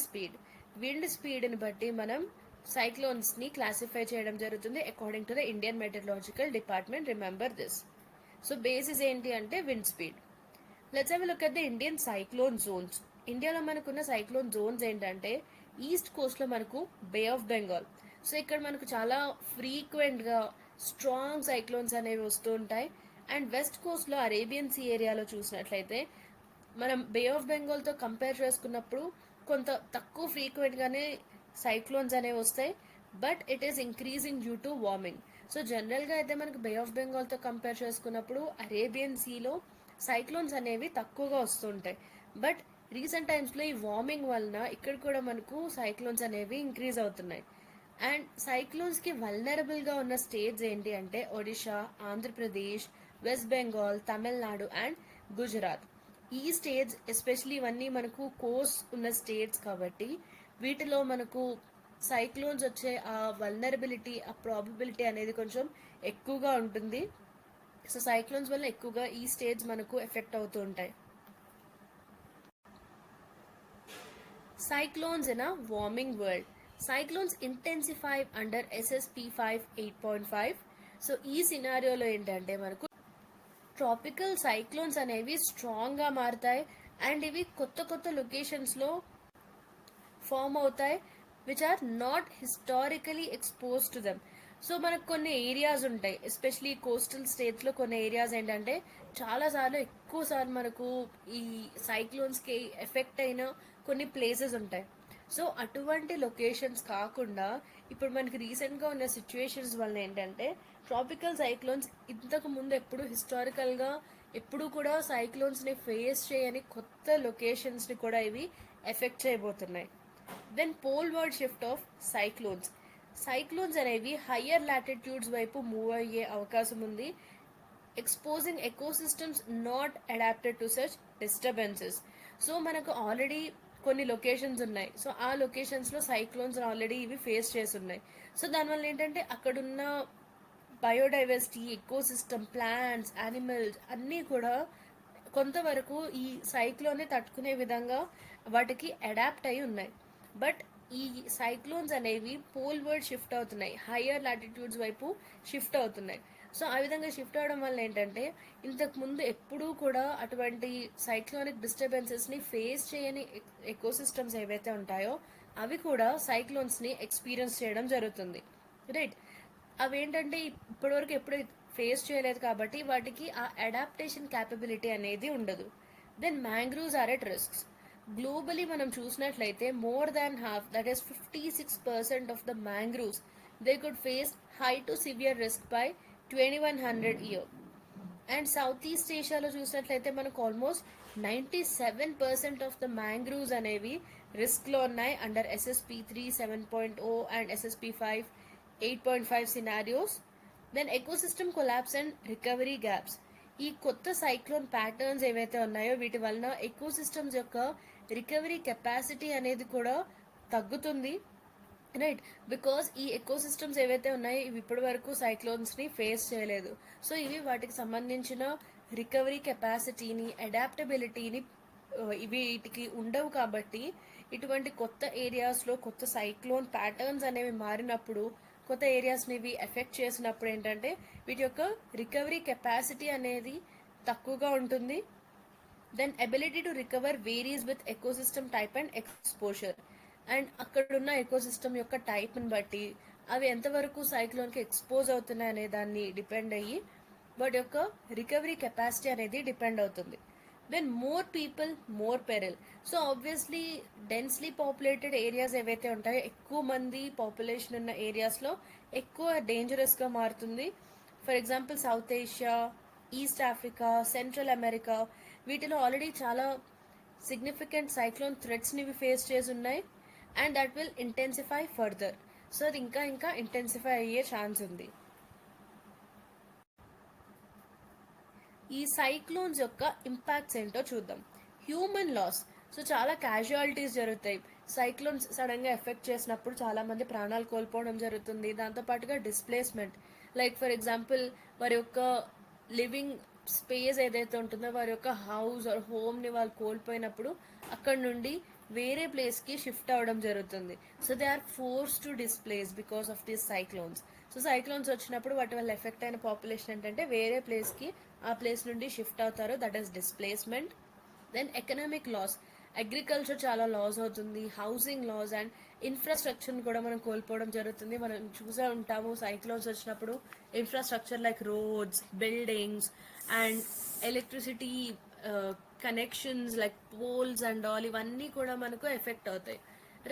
స్పీడ్ని బట్టి మనం సైక్లోన్స్ని క్లాసిఫై చేయడం జరుగుతుంది according to the Indian meteorological department. Remember this. So basis ఏంటి అంటే wind speed. Let's have a look at the Indian cyclone zones. ఇండియాలో మనకున్న సైక్లోన్ జోన్స్ ఏంటంటే ఈస్ట్ కోస్ట్లో మనకు బే ఆఫ్ బెంగాల్. సో ఇక్కడ మనకు చాలా ఫ్రీక్వెంట్గా స్ట్రాంగ్ సైక్లోన్స్ అనేవి వస్తూ ఉంటాయి. అండ్ వెస్ట్ కోస్ట్లో అరేబియన్ సీ ఏరియాలో చూసినట్లయితే మనం బే ఆఫ్ బెంగాల్తో కంపేర్ చేసుకున్నప్పుడు కొంత తక్కువ ఫ్రీక్వెంట్గానే సైక్లోన్స్ అనేవి వస్తాయి, but it is increasing due to warming. So జనరల్గా అయితే మనకు బే ఆఫ్ బెంగాల్తో కంపేర్ చేసుకున్నప్పుడు అరేబియన్ సీలో సైక్లోన్స్ అనేవి తక్కువగా వస్తుంటాయి. బట్ రీసెంట్ టైమ్స్లో ఈ వార్మింగ్ వలన ఇక్కడ కూడా మనకు సైక్లోన్స్ అనేవి ఇంక్రీజ్ అవుతున్నాయి. అండ్ సైక్లోన్స్కి వల్నరబుల్గా ఉన్న స్టేట్స్ ఏంటి అంటే ఒడిషా, ఆంధ్రప్రదేశ్, వెస్ట్ బెంగాల్, తమిళనాడు అండ్ గుజరాత్. ఈ స్టేట్స్ ఎస్పెషలీ ఇవన్నీ మనకు కోస్ట్ ఉన్న స్టేట్స్ కాబట్టి వీటిలో మనకు సైక్లోన్స్ వచ్చే ఆ వల్నరబిలిటీ, ఆ ప్రాబబిలిటీ అనేది కొంచెం ఎక్కువగా ఉంటుంది. సో సైక్లోన్స్ వల్ల ఎక్కువగా ఈ స్టేట్స్ మనకు ఎఫెక్ట్ అవుతూ ఉంటాయి. Cyclones in a warming world. Cyclones intensify under SSP5 8.5. So ఈ సినారియోలో ఏంటంటే మనకు ట్రాపికల్ సైక్లోన్స్ అనేవి స్ట్రాంగ్గా మారుతాయి అండ్ ఇవి కొత్త కొత్త లొకేషన్స్లో ఫామ్ అవుతాయి which are not historically exposed to them. So మనకు కొన్ని ఏరియాస్ ఉంటాయి, ఎస్పెషలీ కోస్టల్ స్టేట్స్లో కొన్ని ఏరియాస్ ఏంటంటే చాలాసార్లు ఎక్కువసార్లు మనకు ఈ సైక్లోన్స్కి ఎఫెక్ట్ అయిన కొన్ని ప్లేసెస్ ఉంటాయి. సో అటువంటి లొకేషన్స్ కాకుండా ఇప్పుడు మనకి రీసెంట్గా ఉన్న సిచ్యువేషన్స్ వల్ల ఏంటంటే ట్రాపికల్ సైక్లోన్స్ ఇంతకు ముందు ఎప్పుడు హిస్టారికల్గా ఎప్పుడు కూడా సైక్లోన్స్ని ఫేస్ చేయని కొత్త లొకేషన్స్ని కూడా ఇవి ఎఫెక్ట్ చేయబోతున్నాయి. Then poleward shift of cyclones. Cyclones అనేవి హయ్యర్ లాటిట్యూడ్స్ వైపు మూవ్ అయ్యే అవకాశం ఉంది, exposing ecosystems not adapted to such disturbances. So మనకు ఆల్రెడీ కొన్ని లొకేషన్స్ ఉన్నాయి, సో ఆ లొకేషన్స్లో సైక్లోన్స్ ఆల్రెడీ ఇవి ఫేస్ చేసి ఉన్నాయి. సో దానివల్ల ఏంటంటే అక్కడున్న బయోడైవర్సిటీ, ఎకోసిస్టమ్, ప్లాంట్స్, యానిమల్స్ అన్నీ కూడా కొంతవరకు ఈ సైక్లోన్ని తట్టుకునే విధంగా వాటికి అడాప్ట్ అయి ఉన్నాయి. బట్ ఈ సైక్లోన్స్ అనేవి పోల్వర్డ్ షిఫ్ట్ అవుతున్నాయి, హయ్యర్ లాటిట్యూడ్స్ వైపు షిఫ్ట్ అవుతున్నాయి. సో ఆ విధంగా షిఫ్ట్ అవడం వల్ల ఏంటంటే ఇంతకు ముందు ఎప్పుడూ కూడా అటువంటి సైక్లోనిక్ డిస్టర్బెన్సెస్ని ఫేస్ చేయని ఎకోసిస్టమ్స్ ఏవైతే ఉంటాయో అవి కూడా సైక్లోన్స్ని ఎక్స్పీరియన్స్ చేయడం జరుగుతుంది, రైట్. అవేంటంటే ఇప్పటివరకు ఎప్పుడు ఫేస్ చేయలేదు కాబట్టి వాటికి ఆ అడాప్టేషన్ క్యాపబిలిటీ అనేది ఉండదు. Then mangroves are at risks. Globally మనం చూసినట్లయితే more than half, that is 56% of the mangroves they could face high to severe risk by 2100 year. And south east ఏషియాలో చూసినట్లయితే మనకు ఆల్మోస్ట్ 97% ఆఫ్ ద మ్యాంగ్రూవ్స్ అనేవి రిస్క్లో ఉన్నాయి under SSP3 7.0 and SSP5 8.5 scenarios. Then ecosystem collapse and recovery gaps. ఈ కొత్త cyclone patterns ఏవైతే ఉన్నాయో వీటి వలన ఎకోసిస్టమ్స్ యొక్క రికవరీ కెపాసిటీ అనేది కూడా తగ్గుతుంది, రైట్. బికాస్ ఈ ఎకోసిస్టమ్స్ ఏవైతే ఉన్నాయో ఇవి ఇప్పటి వరకు సైక్లోన్స్ని ఫేస్ చేయలేదు. సో ఇవి వాటికి సంబంధించిన రికవరీ కెపాసిటీని, అడాప్టబిలిటీని వీటికి ఉండవు కాబట్టి ఇటువంటి కొత్త ఏరియాస్లో కొత్త సైక్లోన్ ప్యాటర్న్స్ అనేవి మారినప్పుడు, కొత్త ఏరియాస్ని ఇవి ఎఫెక్ట్ చేసినప్పుడు ఏంటంటే వీటి యొక్క రికవరీ కెపాసిటీ అనేది తక్కువగా ఉంటుంది. Then ability to recover varies with ecosystem type and exposure. And అక్కడున్న ఎకోసిస్టమ్ యొక్క టైప్ని బట్టి అవి ఎంతవరకు సైక్లోన్కి ఎక్స్పోజ్ అవుతున్నాయి అనే దాన్ని డిపెండ్ అయ్యి వాటి యొక్క రికవరీ కెపాసిటీ అనేది డిపెండ్ అవుతుంది. Then more people more peril. So obviously densely populated areas ఏవైతే ఉంటాయో ఎక్కువ మంది పాపులేషన్ ఉన్న ఏరియాస్లో ఎక్కువ డేంజరస్గా మారుతుంది. For example south Asia, east Africa, central America వీటిలో ఆల్రెడీ చాలా సిగ్నిఫికెంట్ సైక్లోన్ థ్రెట్స్ని ఇవి ఫేస్ చేసి ఉన్నాయి and that will intensify further. So అది ఇంకా ఇంటెన్సిఫై అయ్యే ఛాన్స్ ఉంది. ఈ సైక్లోన్స్ యొక్క ఇంపాక్ట్స్ ఏంటో చూద్దాం. Human loss. సో చాలా క్యాజువాలిటీస్ జరుగుతాయి సైక్లోన్స్ సడన్గా ఎఫెక్ట్ చేసినప్పుడు, చాలామంది ప్రాణాలు కోల్పోవడం జరుగుతుంది. దాంతోపాటుగా డిస్ప్లేస్మెంట్, లైక్ ఫర్ ఎగ్జాంపుల్ వారి యొక్క లివింగ్ స్పేస్ ఏదైతే ఉంటుందో వారి యొక్క హౌస్ ఆర్ హోమ్ని వాళ్ళు కోల్పోయినప్పుడు అక్కడ నుండి వేరే ప్లేస్కి షిఫ్ట్ అవ్వడం జరుగుతుంది. So they are forced to displace because of this cyclones. So cyclones వచ్చినప్పుడు వాటి వల్ల ఎఫెక్ట్ అయిన పాపులేషన్ ఏంటంటే వేరే ప్లేస్కి ఆ ప్లేస్ నుండి షిఫ్ట్ అవుతారు, that is displacement. Then economic loss. Agriculture చాలా లాస్ అవుతుంది, హౌసింగ్ లాస్ అండ్ ఇన్ఫ్రాస్ట్రక్చర్ని కూడా మనం కోల్పోవడం జరుగుతుంది. మనం చూసే ఉంటాము సైక్లోన్స్ వచ్చినప్పుడు infrastructure like roads, buildings and electricity connections like poles and all ఇవన్నీ కూడా మనకు ఎఫెక్ట్ అవుతాయి,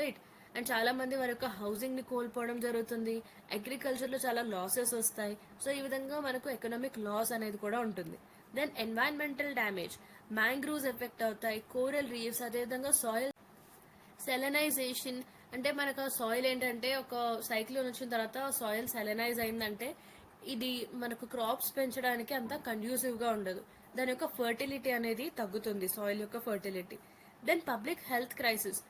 రైట్. అండ్ చాలా మంది వారి యొక్క హౌసింగ్ ని కోల్పోవడం జరుగుతుంది, అగ్రికల్చర్ లో చాలా లాసెస్ వస్తాయి. సో ఈ విధంగా మనకు ఎకనామిక్ లాస్ అనేది కూడా ఉంటుంది. Then environmental damage, mangroves effect అవుతాయి, కోరల్ రీఫ్స్, అదేవిధంగా సాయిల్ సెలనైజేషన్. అంటే మనకు సాయిల్ ఏంటంటే ఒక సైక్లోన్ వచ్చిన తర్వాత సాయిల్ సెలనైజ్ అయిందంటే ఇది మనకు క్రాప్స్ పెంచడానికి అంత కండ్యూసివ్ గా ఉండదు, దాని యొక్క ఫర్టిలిటీ అనేది తగ్గుతుంది, సాయిల్ యొక్క fertility. Then public health crisis,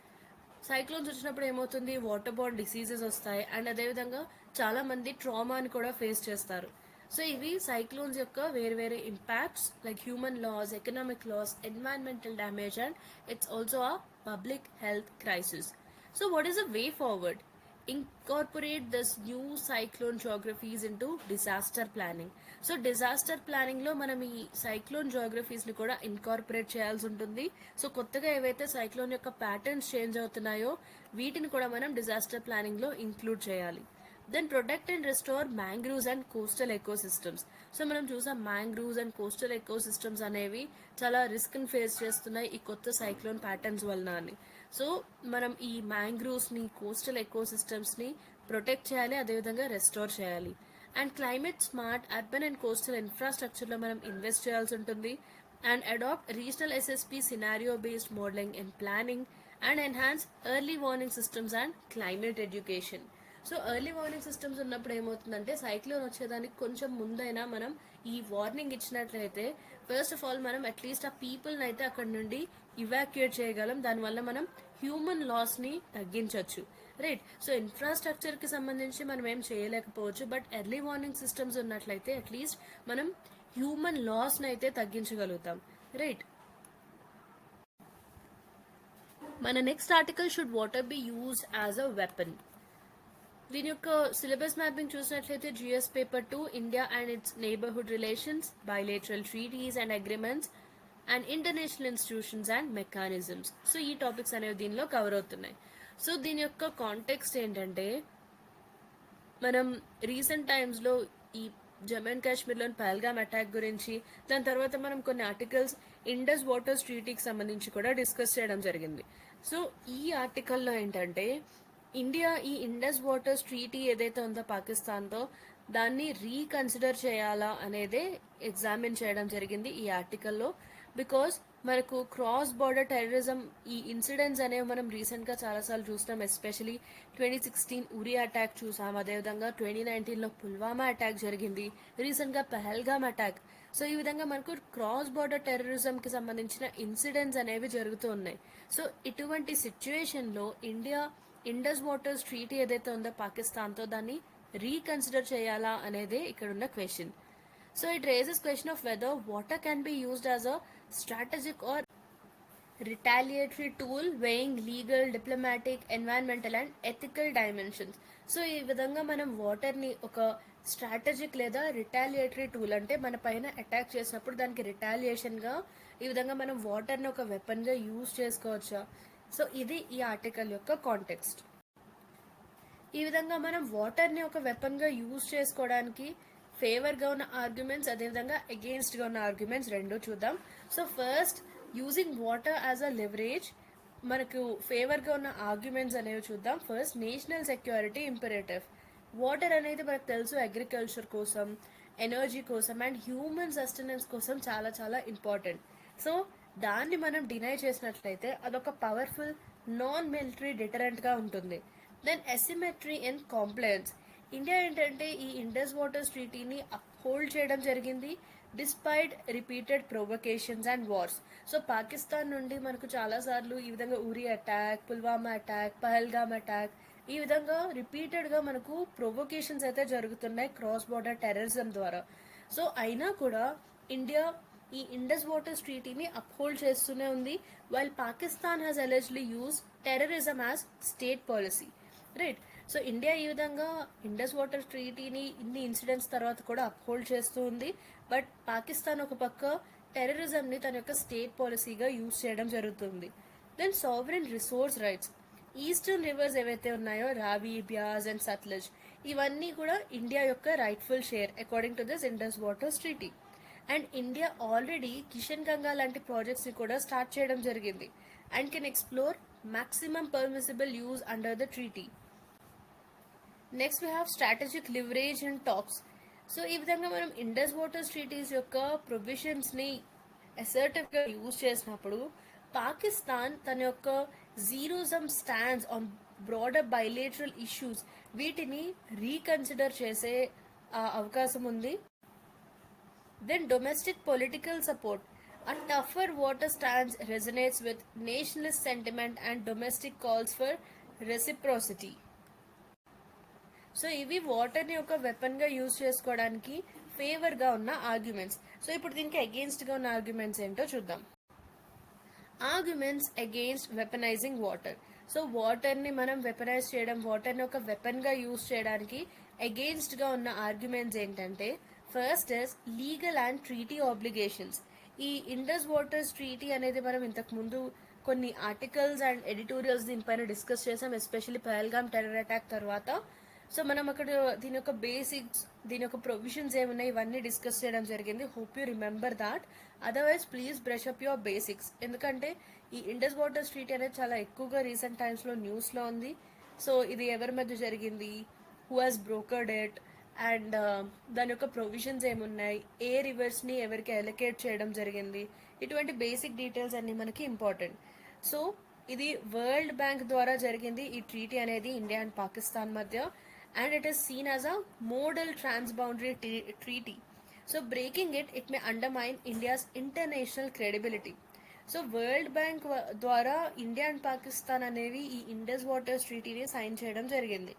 cyclones వచ్చినప్పుడు ఏమవుతుంది, వాటర్ బోర్న్ డిసీజెస్ వస్తాయి అండ్ అదేవిధంగా చాలా మంది ట్రామాని కూడా ఫేస్ చేస్తారు. సో ఇవి సైక్లోన్స్ యొక్క వేరే వేరే impacts like human loss, economic loss, environmental damage and it's also a public health crisis. So what is the way forward? Incorporate this new cyclone geographies into disaster planning. So disaster planning లో మనం ఈ cyclone జోగ్రఫీస్ ని కూడా incorporate చేయాల్సి ఉంటుంది. So కొత్తగా ఏవైతే cyclone యొక్క ప్యాటర్న్స్ చేంజ్ అవుతున్నాయో వీటిని కూడా మనం డిజాస్టర్ ప్లానింగ్ లో ఇంక్లూడ్ చేయాలి. Then protect and restore mangroves and coastal ecosystems. So మనం చూసాం మ్యాంగ్రూవ్స్ అండ్ కోస్టల్ ఎకోసిస్టమ్స్ అనేవి చాలా రిస్క్ ని ఫేస్ చేస్తున్నాయి ఈ కొత్త సైక్లోన్ ప్యాటర్న్స్ వలన అని. సో మనం ఈ మ్యాంగ్రూవ్స్ ని, కోస్టల్ ఎకోసిస్టమ్స్ ని ప్రొటెక్ట్ చేయాలి, అదేవిధంగా రెస్టోర్ చేయాలి. And climate smart urban and coastal infrastructure లో మనం ఇన్వెస్ట్ చేయాల్సి ఉంటుంది. And adopt regional SSP scenario based modelling and planning and enhance early warning systems and climate education. So early warning systems ఉన్నప్పుడు ఏమవుతుందంటే cyclone వచ్చేదానికి కొంచెం ముందైనా మనం ఈ వార్నింగ్ ఇచ్చినట్లయితే ఫస్ట్ ఆఫ్ ఆల్ మనం అట్లీస్ట్ ఆ పీపుల్ని అయితే అక్కడ నుండి ఇవాక్యుయేట్ చేయగలం, దానివల్ల మనం హ్యూమన్ లాస్ ని తగ్గించవచ్చు, రైట్. సో ఇన్ఫ్రాస్ట్రక్చర్ కి సంబంధించి మనం ఏం చేయలేకపోవచ్చు, బట్ ఎర్లీ వార్నింగ్ సిస్టమ్స్ ఉన్నట్లయితే అట్లీస్ట్ మనం హ్యూమన్ లాస్ ని అయితే తగ్గించగలుగుతాం, రైట్. మన next article, should water be used as a weapon. దీని యొక్క సిలబస్ మ్యాపింగ్ చూసినట్లయితే GS paper 2 India and its neighbourhood relations, bilateral treaties and agreements and international institutions and mechanisms. So ఈ topics అనేవి దీనిలో కవర్ అవుతున్నాయి. So దీని యొక్క context ఏంటంటే మనం రీసెంట్ టైమ్స్లో ఈ జమ్మూ అండ్ కాశ్మీర్లోని పహల్గామ్ అటాక్ గురించి, దాని తర్వాత మనం కొన్ని ఆర్టికల్స్ ఇండస్ వాటర్స్ ట్రీటీకి సంబంధించి కూడా డిస్కస్ చేయడం జరిగింది. సో ఈ ఆర్టికల్లో ఏంటంటే ఇండియా ఈ ఇండస్ వాటర్స్ ట్రీటీ ఏదైతే ఉందో పాకిస్తాన్తో దాన్ని రీకన్సిడర్ చేయాలా అనేదే ఎగ్జామిన్ చేయడం జరిగింది ఈ ఆర్టికల్లో. బికాస్ మనకు క్రాస్ బార్డర్ టెర్రరిజం ఈ ఇన్సిడెంట్స్ అనేవి మనం రీసెంట్గా చాలాసార్లు చూస్తాం. ఎస్పెషలీ 2016 ఉరి అటాక్ చూసాం, అదేవిధంగా 2019లో పుల్వామా అటాక్ జరిగింది, రీసెంట్గా పహల్గామ్ అటాక్. సో ఈ విధంగా మనకు క్రాస్ బార్డర్ టెర్రరిజంకి సంబంధించిన ఇన్సిడెంట్స్ అనేవి జరుగుతూ ఉన్నాయి. సో ఇటువంటి సిచ్యువేషన్లో ఇండియా ఇండస్ వాటర్స్ ట్రీటీ ఏదైతే ఉందో పాకిస్తాన్తో దాన్ని రీకన్సిడర్ చేయాలా అనేదే ఇక్కడ ఉన్న question. So it raises question of whether water can be used as a strategic or retaliatory tool weighing legal, diplomatic, environmental and ethical dimensions. So ఈ విధంగా మనం వాటర్ని ఒక స్ట్రాటజిక్ లేదా రిటాలియేటరీ టూల్, అంటే మన పైన అటాక్ చేసినప్పుడు దానికి రిటాలియేషన్గా ఈ విధంగా మనం వాటర్ని ఒక వెపన్గా యూజ్ చేసుకోవచ్చా. సో ఇది ఈ ఆర్టికల్ యొక్క కాంటెక్స్ట్. ఈ విధంగా మనం వాటర్ని ఒక వెపన్గా యూజ్ చేసుకోవడానికి ఫేవర్గా ఉన్న ఆర్గ్యుమెంట్స్, అదేవిధంగా అగెయిన్స్ట్గా ఉన్న ఆర్గ్యుమెంట్స్ రెండు చూద్దాం. So first, using water as a leverage, మనకు ఫేవర్గా ఉన్న ఆర్గ్యుమెంట్స్ అనేవి చూద్దాం. First, national security imperative. Water అనేది మనకు తెలుసు అగ్రికల్చర్ కోసం, ఎనర్జీ కోసం అండ్ హ్యూమన్ సస్టెనెన్స్ కోసం చాలా చాలా ఇంపార్టెంట్. సో దాన్ని మనం డినై చేసినట్లయితే అదొక పవర్ఫుల్ నాన్ మిలిటరీ డిటరెంట్గా ఉంటుంది. Then asymmetry and compliance. India ఏంటంటే ఈ ఇండస్ వాటర్స్ ట్రీటీని అప్హోల్డ్ చేయడం జరిగింది despite repeated provocations and wars. So Pakistan నుండి మనకు చాలాసార్లు ఈ విధంగా Uri attack, Pulwama attack, Pahalgam attack, ఈ విధంగా రిపీటెడ్గా మనకు ప్రొవొకేషన్స్ అయితే జరుగుతున్నాయి క్రాస్ బార్డర్ టెర్రరిజం ద్వారా. సో అయినా కూడా ఇండియా ఈ ఇండస్ వాటర్స్ ట్రీటీని అప్హోల్డ్ చేస్తూనే ఉంది, while Pakistan has allegedly use terrorism as state policy, right. So India ఈ విధంగా ఇండస్ వాటర్ ట్రీటీని ఇన్ని ఇన్సిడెంట్స్ తర్వాత కూడా అప్హోల్డ్ చేస్తూ ఉంది, బట్ పాకిస్తాన్ ఒక పక్క టెర్రరిజంని తన యొక్క స్టేట్ పాలసీగా యూజ్ చేయడం జరుగుతుంది. Then sovereign resource rights. Eastern rivers ఏవైతే ఉన్నాయో రావి, బ్యాస్ అండ్ సట్లెజ్, ఇవన్నీ కూడా ఇండియా యొక్క rightful share according to this Indus waters treaty. And India already Kishan Ganga లాంటి ప్రాజెక్ట్స్ని కూడా స్టార్ట్ చేయడం జరిగింది and can explore maximum permissible use under the treaty. Next we have strategic leverage and talks. So ఈ విధంగా మనం ఇండస్ వాటర్స్ ట్రీటీస్ యొక్క ప్రొవిజన్స్ని అసర్టివ్గా use చేసినప్పుడు పాకిస్తాన్ తన యొక్క zero sum stands on broader bilateral issues వీటిని రీకన్సిడర్ చేసే అవకాశం ఉంది. Then domestic political support. A tougher water stance resonates with nationalist sentiment and domestic calls for reciprocity. So ఇవి వాటర్ని ఒక వెపన్గా యూజ్ చేసుకోవడానికి ఫేవర్గా ఉన్న ఆర్గ్యుమెంట్స్. సో ఇప్పుడు దీనికి అగెయిన్స్ట్గా ఉన్న ఆర్గ్యుమెంట్స్ ఏంటో చూద్దాం. Arguments against weaponising water. So వాటర్ని మనం వెపనైజ్ చేయడం, వాటర్ని ఒక వెపన్గా యూజ్ చేయడానికి అగెయిన్స్ట్గా ఉన్న ఆర్గ్యుమెంట్స్ ఏంటంటే, first is legal and treaty obligations. ఈ ఇండస్ వాటర్స్ ట్రీటీ అనేది మనం ఇంతకుముందు కొన్ని ఆర్టికల్స్ అండ్ ఎడిటోరియల్స్ దీనిపైన డిస్కస్ చేసాం, ఎస్పెషల్లీ పహల్గామ్ టెర్రర్ అటాక్ తర్వాత. సో మనం అక్కడ దీని యొక్క బేసిక్స్, దీని యొక్క ప్రొవిజన్స్ ఏమున్నాయి ఇవన్నీ డిస్కస్ చేయడం జరిగింది. Hope you remember that. Otherwise please brush up your basics. ఎందుకంటే ఈ ఇండస్ వాటర్స్ ట్రీటీ అనేది చాలా ఎక్కువగా రీసెంట్ టైమ్స్లో న్యూస్లో ఉంది. సో ఇది ఎవరి మధ్య జరిగింది, హూ హాజ్ బ్రోకర్డ్ ఇట్, అండ్ దాని యొక్క ప్రొవిజన్స్ ఏమున్నాయి, ఏ రివర్స్ని ఎవరికి అలొకేట్ చేయడం జరిగింది, ఇటువంటి బేసిక్ డీటెయిల్స్ అన్నీ మనకి ఇంపార్టెంట్. సో ఇది వరల్డ్ బ్యాంక్ ద్వారా జరిగింది ఈ ట్రీటీ అనేది ఇండియా అండ్ పాకిస్తాన్ మధ్య, and it is seen as a model transboundary treaty. So breaking it may undermine India's international credibility. So world bank ద్వారా ఇండియా అండ్ పాకిస్తాన్ అనేవి ఈ ఇండస్ వాటర్స్ ట్రీటీని సైన్ చేయడం జరిగింది.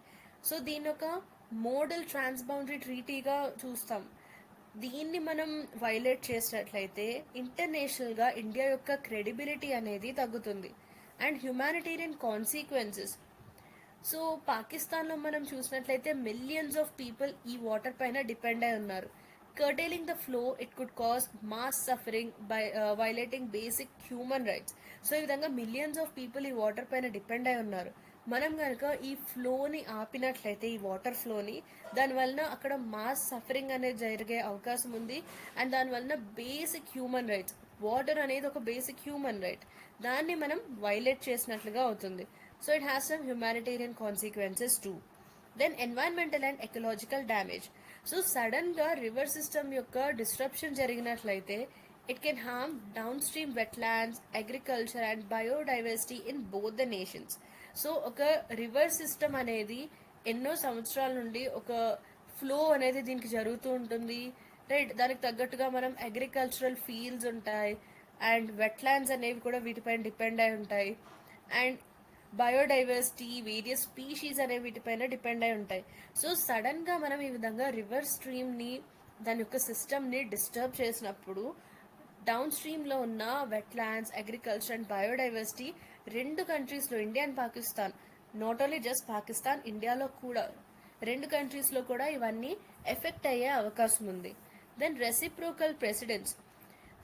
సో దీని ఒక మోడల్ ట్రాన్స్బౌండరీ ట్రీటీగా చూస్తాం. దీన్ని మనం వైలేట్ చేసినట్లయితే ఇంటర్నేషనల్గా ఇండియా యొక్క క్రెడిబిలిటీ అనేది తగ్గుతుంది. And humanitarian consequences. సో పాకిస్తాన్లో మనం చూసినట్లయితే మిలియన్స్ ఆఫ్ పీపుల్ ఈ వాటర్ పైన డిపెండ్ అయి ఉన్నారు. curtailing the flow, it could cause mass suffering by violating basic human rights. So ఈ విధంగా మిలియన్స్ ఆఫ్ పీపుల్ ఈ వాటర్ పైన డిపెండ్ అయి ఉన్నారు. మనం కనుక ఈ ఫ్లోని ఆపినట్లయితే, ఈ వాటర్ ఫ్లోని, దానివలన అక్కడ మాస్ సఫరింగ్ అనేది జరిగే అవకాశం ఉంది. అండ్ దానివలన బేసిక్ హ్యూమన్ రైట్స్, వాటర్ అనేది ఒక బేసిక్ హ్యూమన్ రైట్, దాన్ని మనం వైలేట్ చేసినట్లుగా అవుతుంది. So it has some humanitarian consequences too. Then environmental and ecological damage. So సడన్గా రివర్ సిస్టమ్ యొక్క డిస్ట్రప్షన్ జరిగినట్లయితే it can harm downstream wetlands, agriculture and biodiversity in both the nations. So ఒక river system అనేది ఎన్నో సంవత్సరాల నుండి ఒక flow అనేది దీనికి జరుగుతూ ఉంటుంది, రైట్. దానికి తగ్గట్టుగా మనం అగ్రికల్చరల్ ఫీల్డ్స్ ఉంటాయి, అండ్ వెట్లాండ్స్ అనేవి కూడా వీటిపైన డిపెండ్ అయి ఉంటాయి, అండ్ బయోడైవర్సిటీ, వేరియస్ స్పీషీస్ అనేవి వీటిపైన డిపెండ్ అయి ఉంటాయి. సో సడన్గా మనం ఈ విధంగా రివర్ స్ట్రీమ్ని, దాని యొక్క సిస్టమ్ని డిస్టర్బ్ చేసినప్పుడు డౌన్ స్ట్రీమ్లో ఉన్న వెట్లాండ్స్, అగ్రికల్చర్ అండ్ బయోడైవర్సిటీ రెండు కంట్రీస్లో, India and Pakistan, not only just Pakistan, ఇండియాలో కూడా రెండు కంట్రీస్లో కూడా ఇవన్నీ ఎఫెక్ట్ అయ్యే అవకాశం ఉంది. Then reciprocal precedence.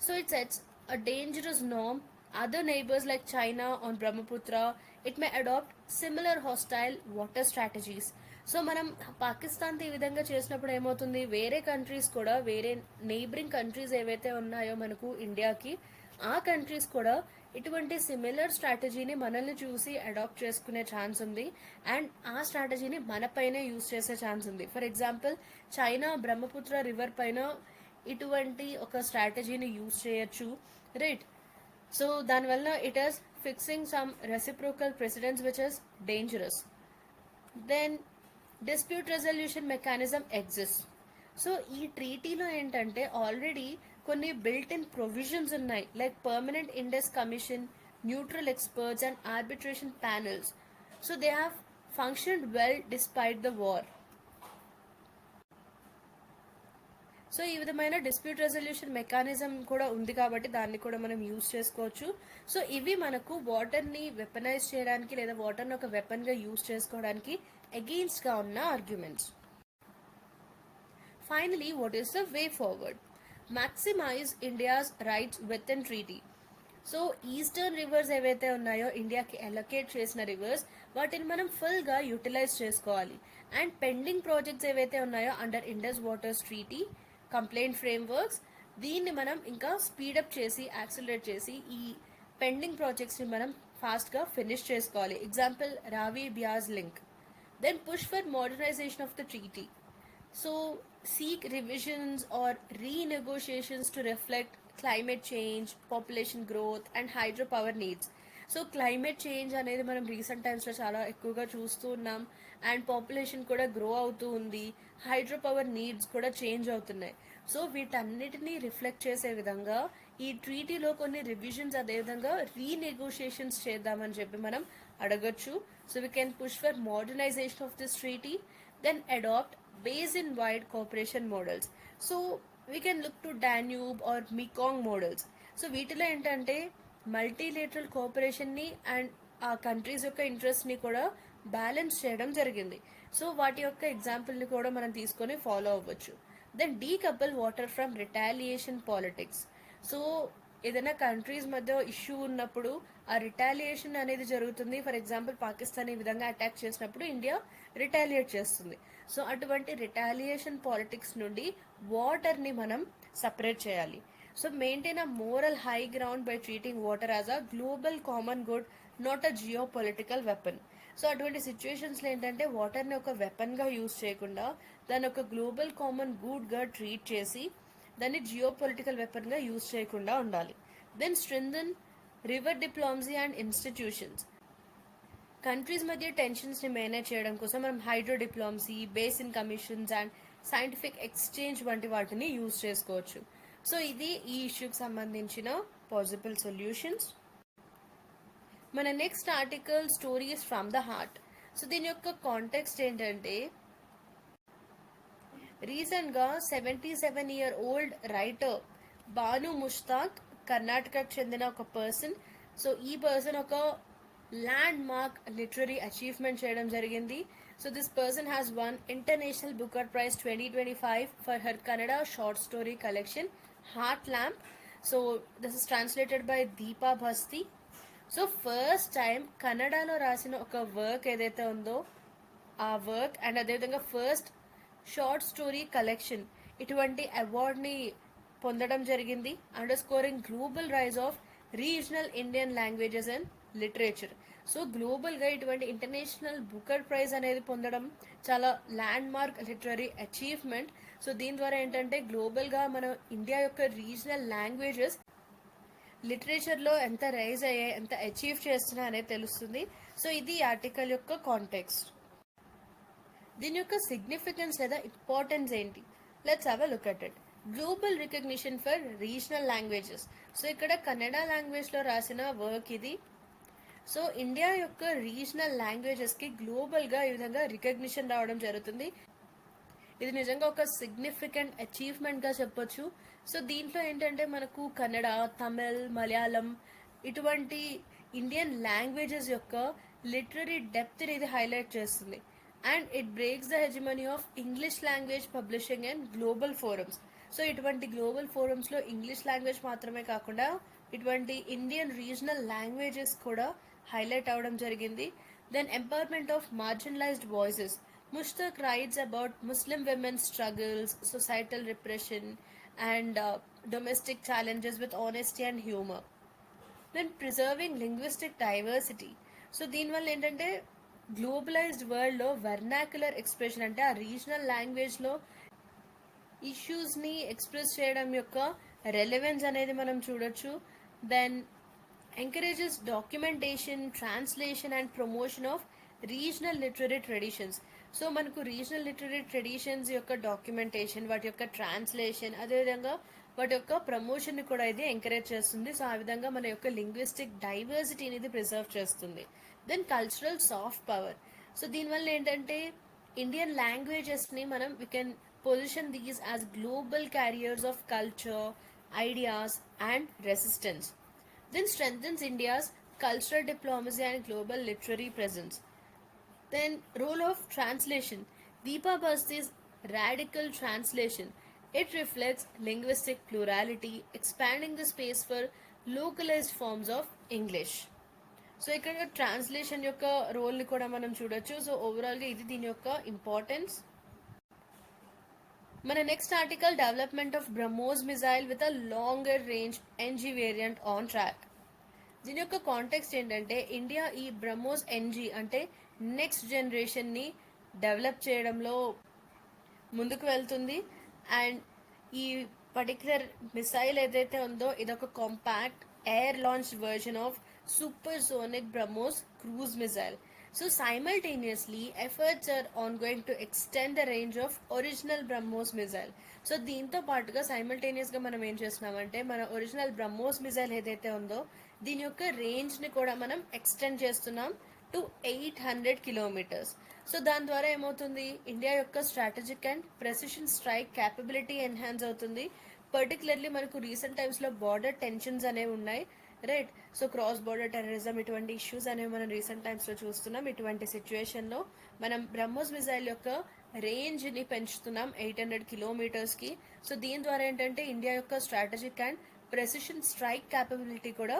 So it sets a dangerous norm. Other neighbors like China on Brahmaputra, it may adopt similar hostile water strategies. So మనం పాకిస్తాన్తో ఈ విధంగా చేసినప్పుడు ఏమవుతుంది, వేరే కంట్రీస్ కూడా, వేరే నైబరింగ్ కంట్రీస్ ఏవైతే ఉన్నాయో మనకు ఇండియాకి, ఆ కంట్రీస్ కూడా ఇటువంటి సిమిలర్ స్ట్రాటజీని మనల్ని చూసి అడాప్ట్ చేసుకునే ఛాన్స్ ఉంది. అండ్ ఆ స్ట్రాటజీని మనపైనే యూజ్ చేసే ఛాన్స్ ఉంది. For example China Brahmaputra river పైన ఇటువంటి ఒక స్ట్రాటజీని యూజ్ చేయొచ్చు, రైట్. సో దానివల్ల it is fixing some reciprocal precedence which is dangerous. Then dispute resolution mechanism exist. So ఈ ట్రీటీలో ఏంటంటే ఆల్రెడీ కొన్ని బిల్ట్ ఇన్ ప్రొవిజన్స్ ఉన్నాయి, like permanent Indus commission, neutral experts and arbitration panels. So they have functioned well despite the war. So ఈ విధమైన dispute resolution mechanism కూడా ఉంది కాబట్టి దాన్ని కూడా మనం యూజ్ చేసుకోవచ్చు. సో ఇవి మనకు వాటర్ని వెపనైజ్ చేయడానికి లేదా వాటర్ని ఒక వెపన్గా యూజ్ చేసుకోవడానికి అగెయిన్స్ట్గా ఉన్న arguments. Finally, what is the way forward? Maximise India's rights within treaty. So eastern rivers ఏవైతే ఉన్నాయో, ఇండియాకి అలొకేట్ చేసిన రివర్స్, వాటిని మనం ఫుల్గా యూటిలైజ్ చేసుకోవాలి. అండ్ పెండింగ్ ప్రాజెక్ట్స్ ఏవైతే ఉన్నాయో under Indus waters treaty, complaint frameworks, దీన్ని మనం ఇంకా స్పీడప్ చేసి యాక్సిలరేట్ చేసి ఈ పెండింగ్ ప్రాజెక్ట్స్ని మనం ఫాస్ట్గా ఫినిష్ చేసుకోవాలి. Example Ravi Beas link. Then push for modernisation of the treaty. So, seek revisions or renegotiations to reflect climate change, population growth, and hydropower needs. So climate change అనేది మనం రీసెంట్ టైమ్స్లో చాలా ఎక్కువగా చూస్తూ ఉన్నాం. అండ్ పాపులేషన్ కూడా గ్రో అవుతూ ఉంది. హైడ్రో పవర్ నీడ్స్ కూడా చేంజ్ అవుతున్నాయి. సో వీటన్నిటిని రిఫ్లెక్ట్ చేసే విధంగా ఈ ట్రీటీలో కొన్ని రివిజన్స్ అదేవిధంగా రీనెగోషియేషన్స్ చేద్దామని చెప్పి మనం అడగచ్చు. So we can push for modernisation of this treaty, then adopt basin-wide cooperation models. So we can look to Danube or Mekong models. So వీటిలో ఏంటంటే మల్టీలేటరల్ కోఆపరేషన్ని అండ్ ఆ కంట్రీస్ యొక్క ఇంట్రెస్ట్ని కూడా బ్యాలెన్స్ చేయడం జరిగింది. సో వాటి యొక్క ఎగ్జాంపుల్ని కూడా మనం తీసుకొని ఫాలో అవ్వచ్చు. Then decouple water from retaliation politics. So ఏదైనా కంట్రీస్ మధ్య ఇష్యూ ఉన్నప్పుడు ఆ రిటాలియేషన్ అనేది జరుగుతుంది. ఫర్ ఎగ్జాంపుల్ పాకిస్తాన్ ఈ విధంగా అటాక్ చేసినప్పుడు ఇండియా రిటాలియేట్ చేస్తుంది. సో అటువంటి రిటాలియేషన్ పాలిటిక్స్ నుండి వాటర్ని మనం సపరేట్ చేయాలి. So maintain a moral high ground by treating water as a global common good, not a geo political weapon. So అటువంటి సిచ్యువేషన్స్లో ఏంటంటే వాటర్ని ఒక వెపన్గా యూజ్ చేయకుండా దాన్ని ఒక గ్లోబల్ కామన్ గుడ్గా ట్రీట్ చేసి దాన్ని జియో పొలిటికల్ వెపన్గా యూజ్ చేయకుండా ఉండాలి. Then strengthen river diplomacy and institutions. Countries మధ్య టెన్షన్స్ని మేనేజ్ చేయడం కోసం మనం hydro diplomacy, basin commissions and scientific exchange వంటి వాటిని యూజ్ చేసుకోవచ్చు. సో ఇది ఈ ఇష్యూకి సంబంధించిన పాసిబుల్ సొల్యూషన్స్. మన next article stories from the heart. So దీని యొక్క కాంటెక్స్ట్ ఏంటంటే రీసెంట్గా 77-year-old రైటర్ బాను ముష్తాక్ కర్ణాటకకు చెందిన ఒక పర్సన్. సో ఈ పర్సన్ ఒక ల్యాండ్ మార్క్ లిటరరీ అచీవ్మెంట్ చేయడం జరిగింది. So this person has won international Booker prize 2025 for her Kannada short story collection heart lamp. So this is translated by Deepa Bhasthi. So first time కన్నడలో రాసిన ఒక వర్క్ ఏదైతే ఉందో ఆ వర్క్ అండ్ అదేవిధంగా ఫస్ట్ షార్ట్ స్టోరీ కలెక్షన్ ఇటువంటి అవార్డ్ని పొందడం జరిగింది. Underscoring global rise of regional Indian languages and literature. So గ్లోబల్గా ఇటువంటి ఇంటర్నేషనల్ బుకర్ ప్రైజ్ అనేది పొందడం చాలా land mark literary achievement. So దీని ద్వారా ఏంటంటే గ్లోబల్గా మన ఇండియా యొక్క రీజనల్ లాంగ్వేజెస్ లిటరేచర్లో ఎంత రైజ్ అయ్యాయి, ఎంత అచీవ్ చేస్తున్నా అనేది తెలుస్తుంది. సో ఇది ఆర్టికల్ యొక్క కాంటెక్స్ట్. దీని యొక్క సిగ్నిఫికెన్స్ లేదా ఇంపార్టెన్స్ ఏంటి? Let's have a look at it. Global recognition for regional languages. So ఇక్కడ కన్నడ లాంగ్వేజ్లో రాసిన వర్క్ ఇది. సో ఇండియా యొక్క రీజనల్ లాంగ్వేజెస్కి గ్లోబల్గా ఈ విధంగా రికగ్నిషన్ రావడం జరుగుతుంది. ఇది నిజంగా ఒక సిగ్నిఫికెంట్ అచీవ్మెంట్గా చెప్పొచ్చు. సో దీంట్లో ఏంటంటే మనకు కన్నడ, తమిళ్, మలయాళం ఇటువంటి ఇండియన్ లాంగ్వేజెస్ యొక్క లిటరరీ డెప్త్ ఇది హైలైట్ చేస్తుంది. And it breaks the hegemony of English language publishing and global forums. So ఇటువంటి గ్లోబల్ ఫోరమ్స్లో ఇంగ్లీష్ లాంగ్వేజ్ మాత్రమే కాకుండా ఇటువంటి ఇండియన్ రీజనల్ లాంగ్వేజెస్ కూడా హైలైట్ అవడం జరిగింది. Then empowerment of marginalised voices. Mushtaq writes about Muslim women's struggles, societal repression, and domestic challenges with honesty and humor. Then preserving linguistic diversity. So దీనివల్ల ఏంటంటే globalised వరల్డ్లో vernacular expression అంటే ఆ regional లాంగ్వేజ్లో ఇష్యూస్ని express చేయడం యొక్క రెలెవెన్స్ అనేది మనం చూడొచ్చు. Then encourages documentation, translation and promotion of regional literary traditions. So మనకు రీజనల్ లిటరరీ ట్రెడిషన్స్ యొక్క డాక్యుమెంటేషన్, వాటి యొక్క ట్రాన్స్లేషన్, అదేవిధంగా వాటి యొక్క ప్రమోషన్ని కూడా ఇది ఎంకరేజ్ చేస్తుంది. సో ఆ విధంగా మన యొక్క లింగ్విస్టిక్ డైవర్సిటీ అనేది ప్రిజర్వ్ చేస్తుంది. Then cultural soft power. So దీనివల్ల ఏంటంటే ఇండియన్ లాంగ్వేజెస్ని మనం we can position these as global carriers of culture, ideas and resistance. Then strengthens India's cultural diplomacy and global literary presence. Then role of translation. Deepa Bhasti's radical translation. It reflects linguistic plurality, expanding the space for localized forms of English. So ఇక్కడ translation యొక్క రోల్ని కూడా మనం చూడొచ్చు. So ఓవరాల్గా ఇది దీని యొక్క importance. మన next article development of BrahMos missile with a longer range NG variant on track. దీని యొక్క కాంటెక్స్ట్ ఏంటంటే ఇండియా ఈ బ్రహ్మోస్ ఎన్జీ అంటే నెక్స్ట్ జనరేషన్ని డెవలప్ చేయడంలో ముందుకు వెళ్తుంది. అండ్ ఈ పర్టికులర్ మిసైల్ ఏదైతే ఉందో ఇదొక compact air launch version of supersonic BrahMos cruise missile. So simultaneously efforts are ongoing to extend the range of original BrahMos missile. So దీంతో పాటుగా సైమల్టేనియస్గా మనం ఏం చేస్తున్నామంటే మన ఒరిజినల్ బ్రహ్మోస్ మిసైల్ ఏదైతే ఉందో దీని యొక్క రేంజ్ని కూడా మనం ఎక్స్టెండ్ చేస్తున్నాం టు 800 కిలోమీటర్స్. సో దాని ద్వారా ఏమవుతుంది, ఇండియా యొక్క strategic and precision strike capability enhance అవుతుంది. పర్టికులర్లీ మనకు రీసెంట్ టైమ్స్లో బార్డర్ టెన్షన్స్ అనేవి ఉన్నాయి, right. So cross border terrorism ఇటువంటి ఇష్యూస్ అనేవి మనం రీసెంట్ టైమ్స్లో చూస్తున్నాం. ఇటువంటి సిచ్యువేషన్లో మనం బ్రహ్మోస్ మిసైల్ యొక్క రేంజ్ని పెంచుతున్నాం 800 కిలోమీటర్స్కి. సో దీని ద్వారా ఏంటంటే ఇండియా యొక్క strategic and precision strike capability కూడా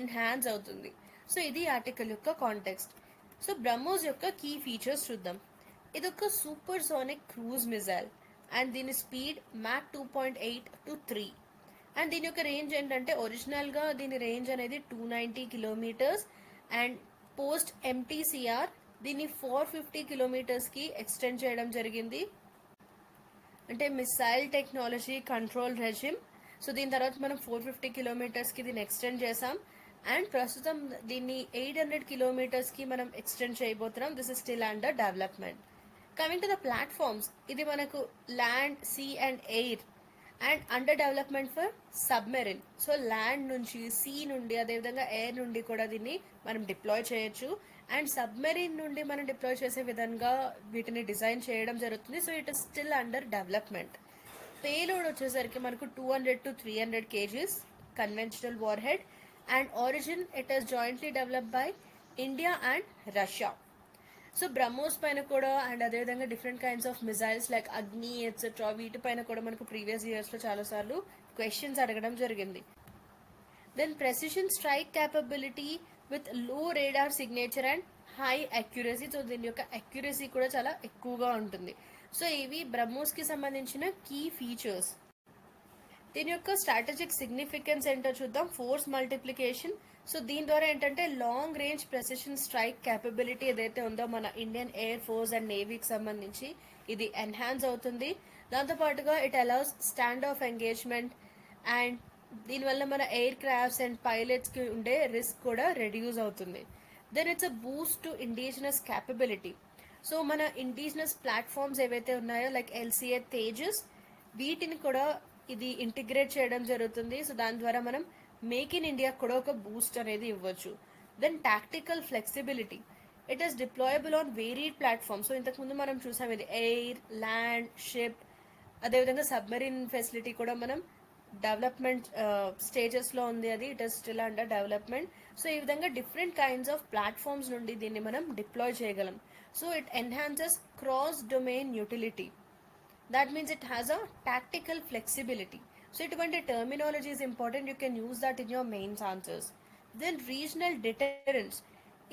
ఎన్హాన్స్ అవుతుంది. సో ఇది ఆర్టికల్ యొక్క కాంటెక్స్ట్. సో బ్రహ్మోస్ యొక్క కీ ఫీచర్స్ చూద్దాం. ఇది ఒక super sonic cruise missile and దీని స్పీడ్ మ్యాక్ 2.8 to 3. అండ్ దీని యొక్క రేంజ్ ఏంటంటే ఒరిజినల్గా దీని రేంజ్ అనేది 290 కిలోమీటర్స్ అండ్ పోస్ట్ ఎంటీసీఆర్ దీన్ని 450 కిలోమీటర్స్కి ఎక్స్టెండ్ చేయడం జరిగింది. అంటే missile technology control regime. So దీని తర్వాత మనం 450 కిలోమీటర్స్కి దీన్ని ఎక్స్టెండ్ చేసాం అండ్ ప్రస్తుతం దీన్ని 800 కిలోమీటర్స్కి మనం ఎక్స్టెండ్ చేయబోతున్నాం. This is still under development. Coming to the platforms, ఇది మనకు land, sea and air and under development for submarine. So land నుంచి, సీ నుండి, అదేవిధంగా ఎయిర్ నుండి కూడా దీన్ని మనం డిప్లాయ్ చేయొచ్చు అండ్ సబ్మెరీన్ నుండి మనం డిప్లాయ్ చేసే విధంగా వీటిని డిజైన్ చేయడం జరుగుతుంది. So it is still under development. Payload వచ్చేసరికి మనకు 200 to 300 kgs conventional war head and origin it is jointly developed by India and Russia. So BrahMos పైన కూడా అండ్ అదేవిధంగా different kinds of missiles like అగ్ని ఎట్సెట్రా వీటి పైన కూడా మనకు ప్రీవియస్ ఇయర్స్లో చాలాసార్లు క్వశ్చన్స్ అడగడం జరిగింది. Then precision strike capability with low radar signature and high accuracy. So దీని యొక్క అక్యురసీ కూడా చాలా ఎక్కువగా ఉంటుంది. సో ఇవి బ్రహ్మోస్కి సంబంధించిన కీ ఫీచర్స్. దీని యొక్క స్ట్రాటజిక్ సిగ్నిఫికెన్స్ ఏంటో చూద్దాం. Force multiplication. సో దీని ద్వారా ఏంటంటే long range precision strike capability ఏదైతే ఉందో మన ఇండియన్ ఎయిర్ ఫోర్స్ అండ్ నేవీకి సంబంధించి ఇది ఎన్హాన్స్ అవుతుంది. దాంతోపాటుగా it allows stand of engagement and దీనివల్ల మన ఎయిర్ క్రాఫ్ట్స్ అండ్ పైలట్స్కి ఉండే రిస్క్ కూడా రెడ్యూస్ అవుతుంది. Then it's a boost to indigenous capability. So మన ఇండిజినస్ ప్లాట్ఫామ్స్ ఏవైతే ఉన్నాయో లైక్ ఎల్సిఏ తేజస్ వీటిని కూడా ఇది ఇంటిగ్రేట్ చేయడం జరుగుతుంది. సో దాని ద్వారా మనం మేక్ ఇన్ ఇండియా కూడా ఒక బూస్ట్ అనేది ఇవ్వచ్చు. Then tactical flexibility. It is deployable on varied platform. So ఇంతకుముందు మనం చూసాం ఇది ఎయిర్, ల్యాండ్, షిప్, అదేవిధంగా సబ్మెరీన్ ఫెసిలిటీ కూడా మనం డెవలప్మెంట్ స్టేజెస్లో ఉంది. అది it is still under development. So ఈ విధంగా డిఫరెంట్ కైండ్స్ ఆఫ్ ప్లాట్ఫామ్స్ నుండి దీన్ని మనం డిప్లాయ్ చేయగలం. So it enhances cross domain utility. That means it has a tactical flexibility. So ఇటువంటి terminology is important. You can use that in your mains answers. Then regional deterrence.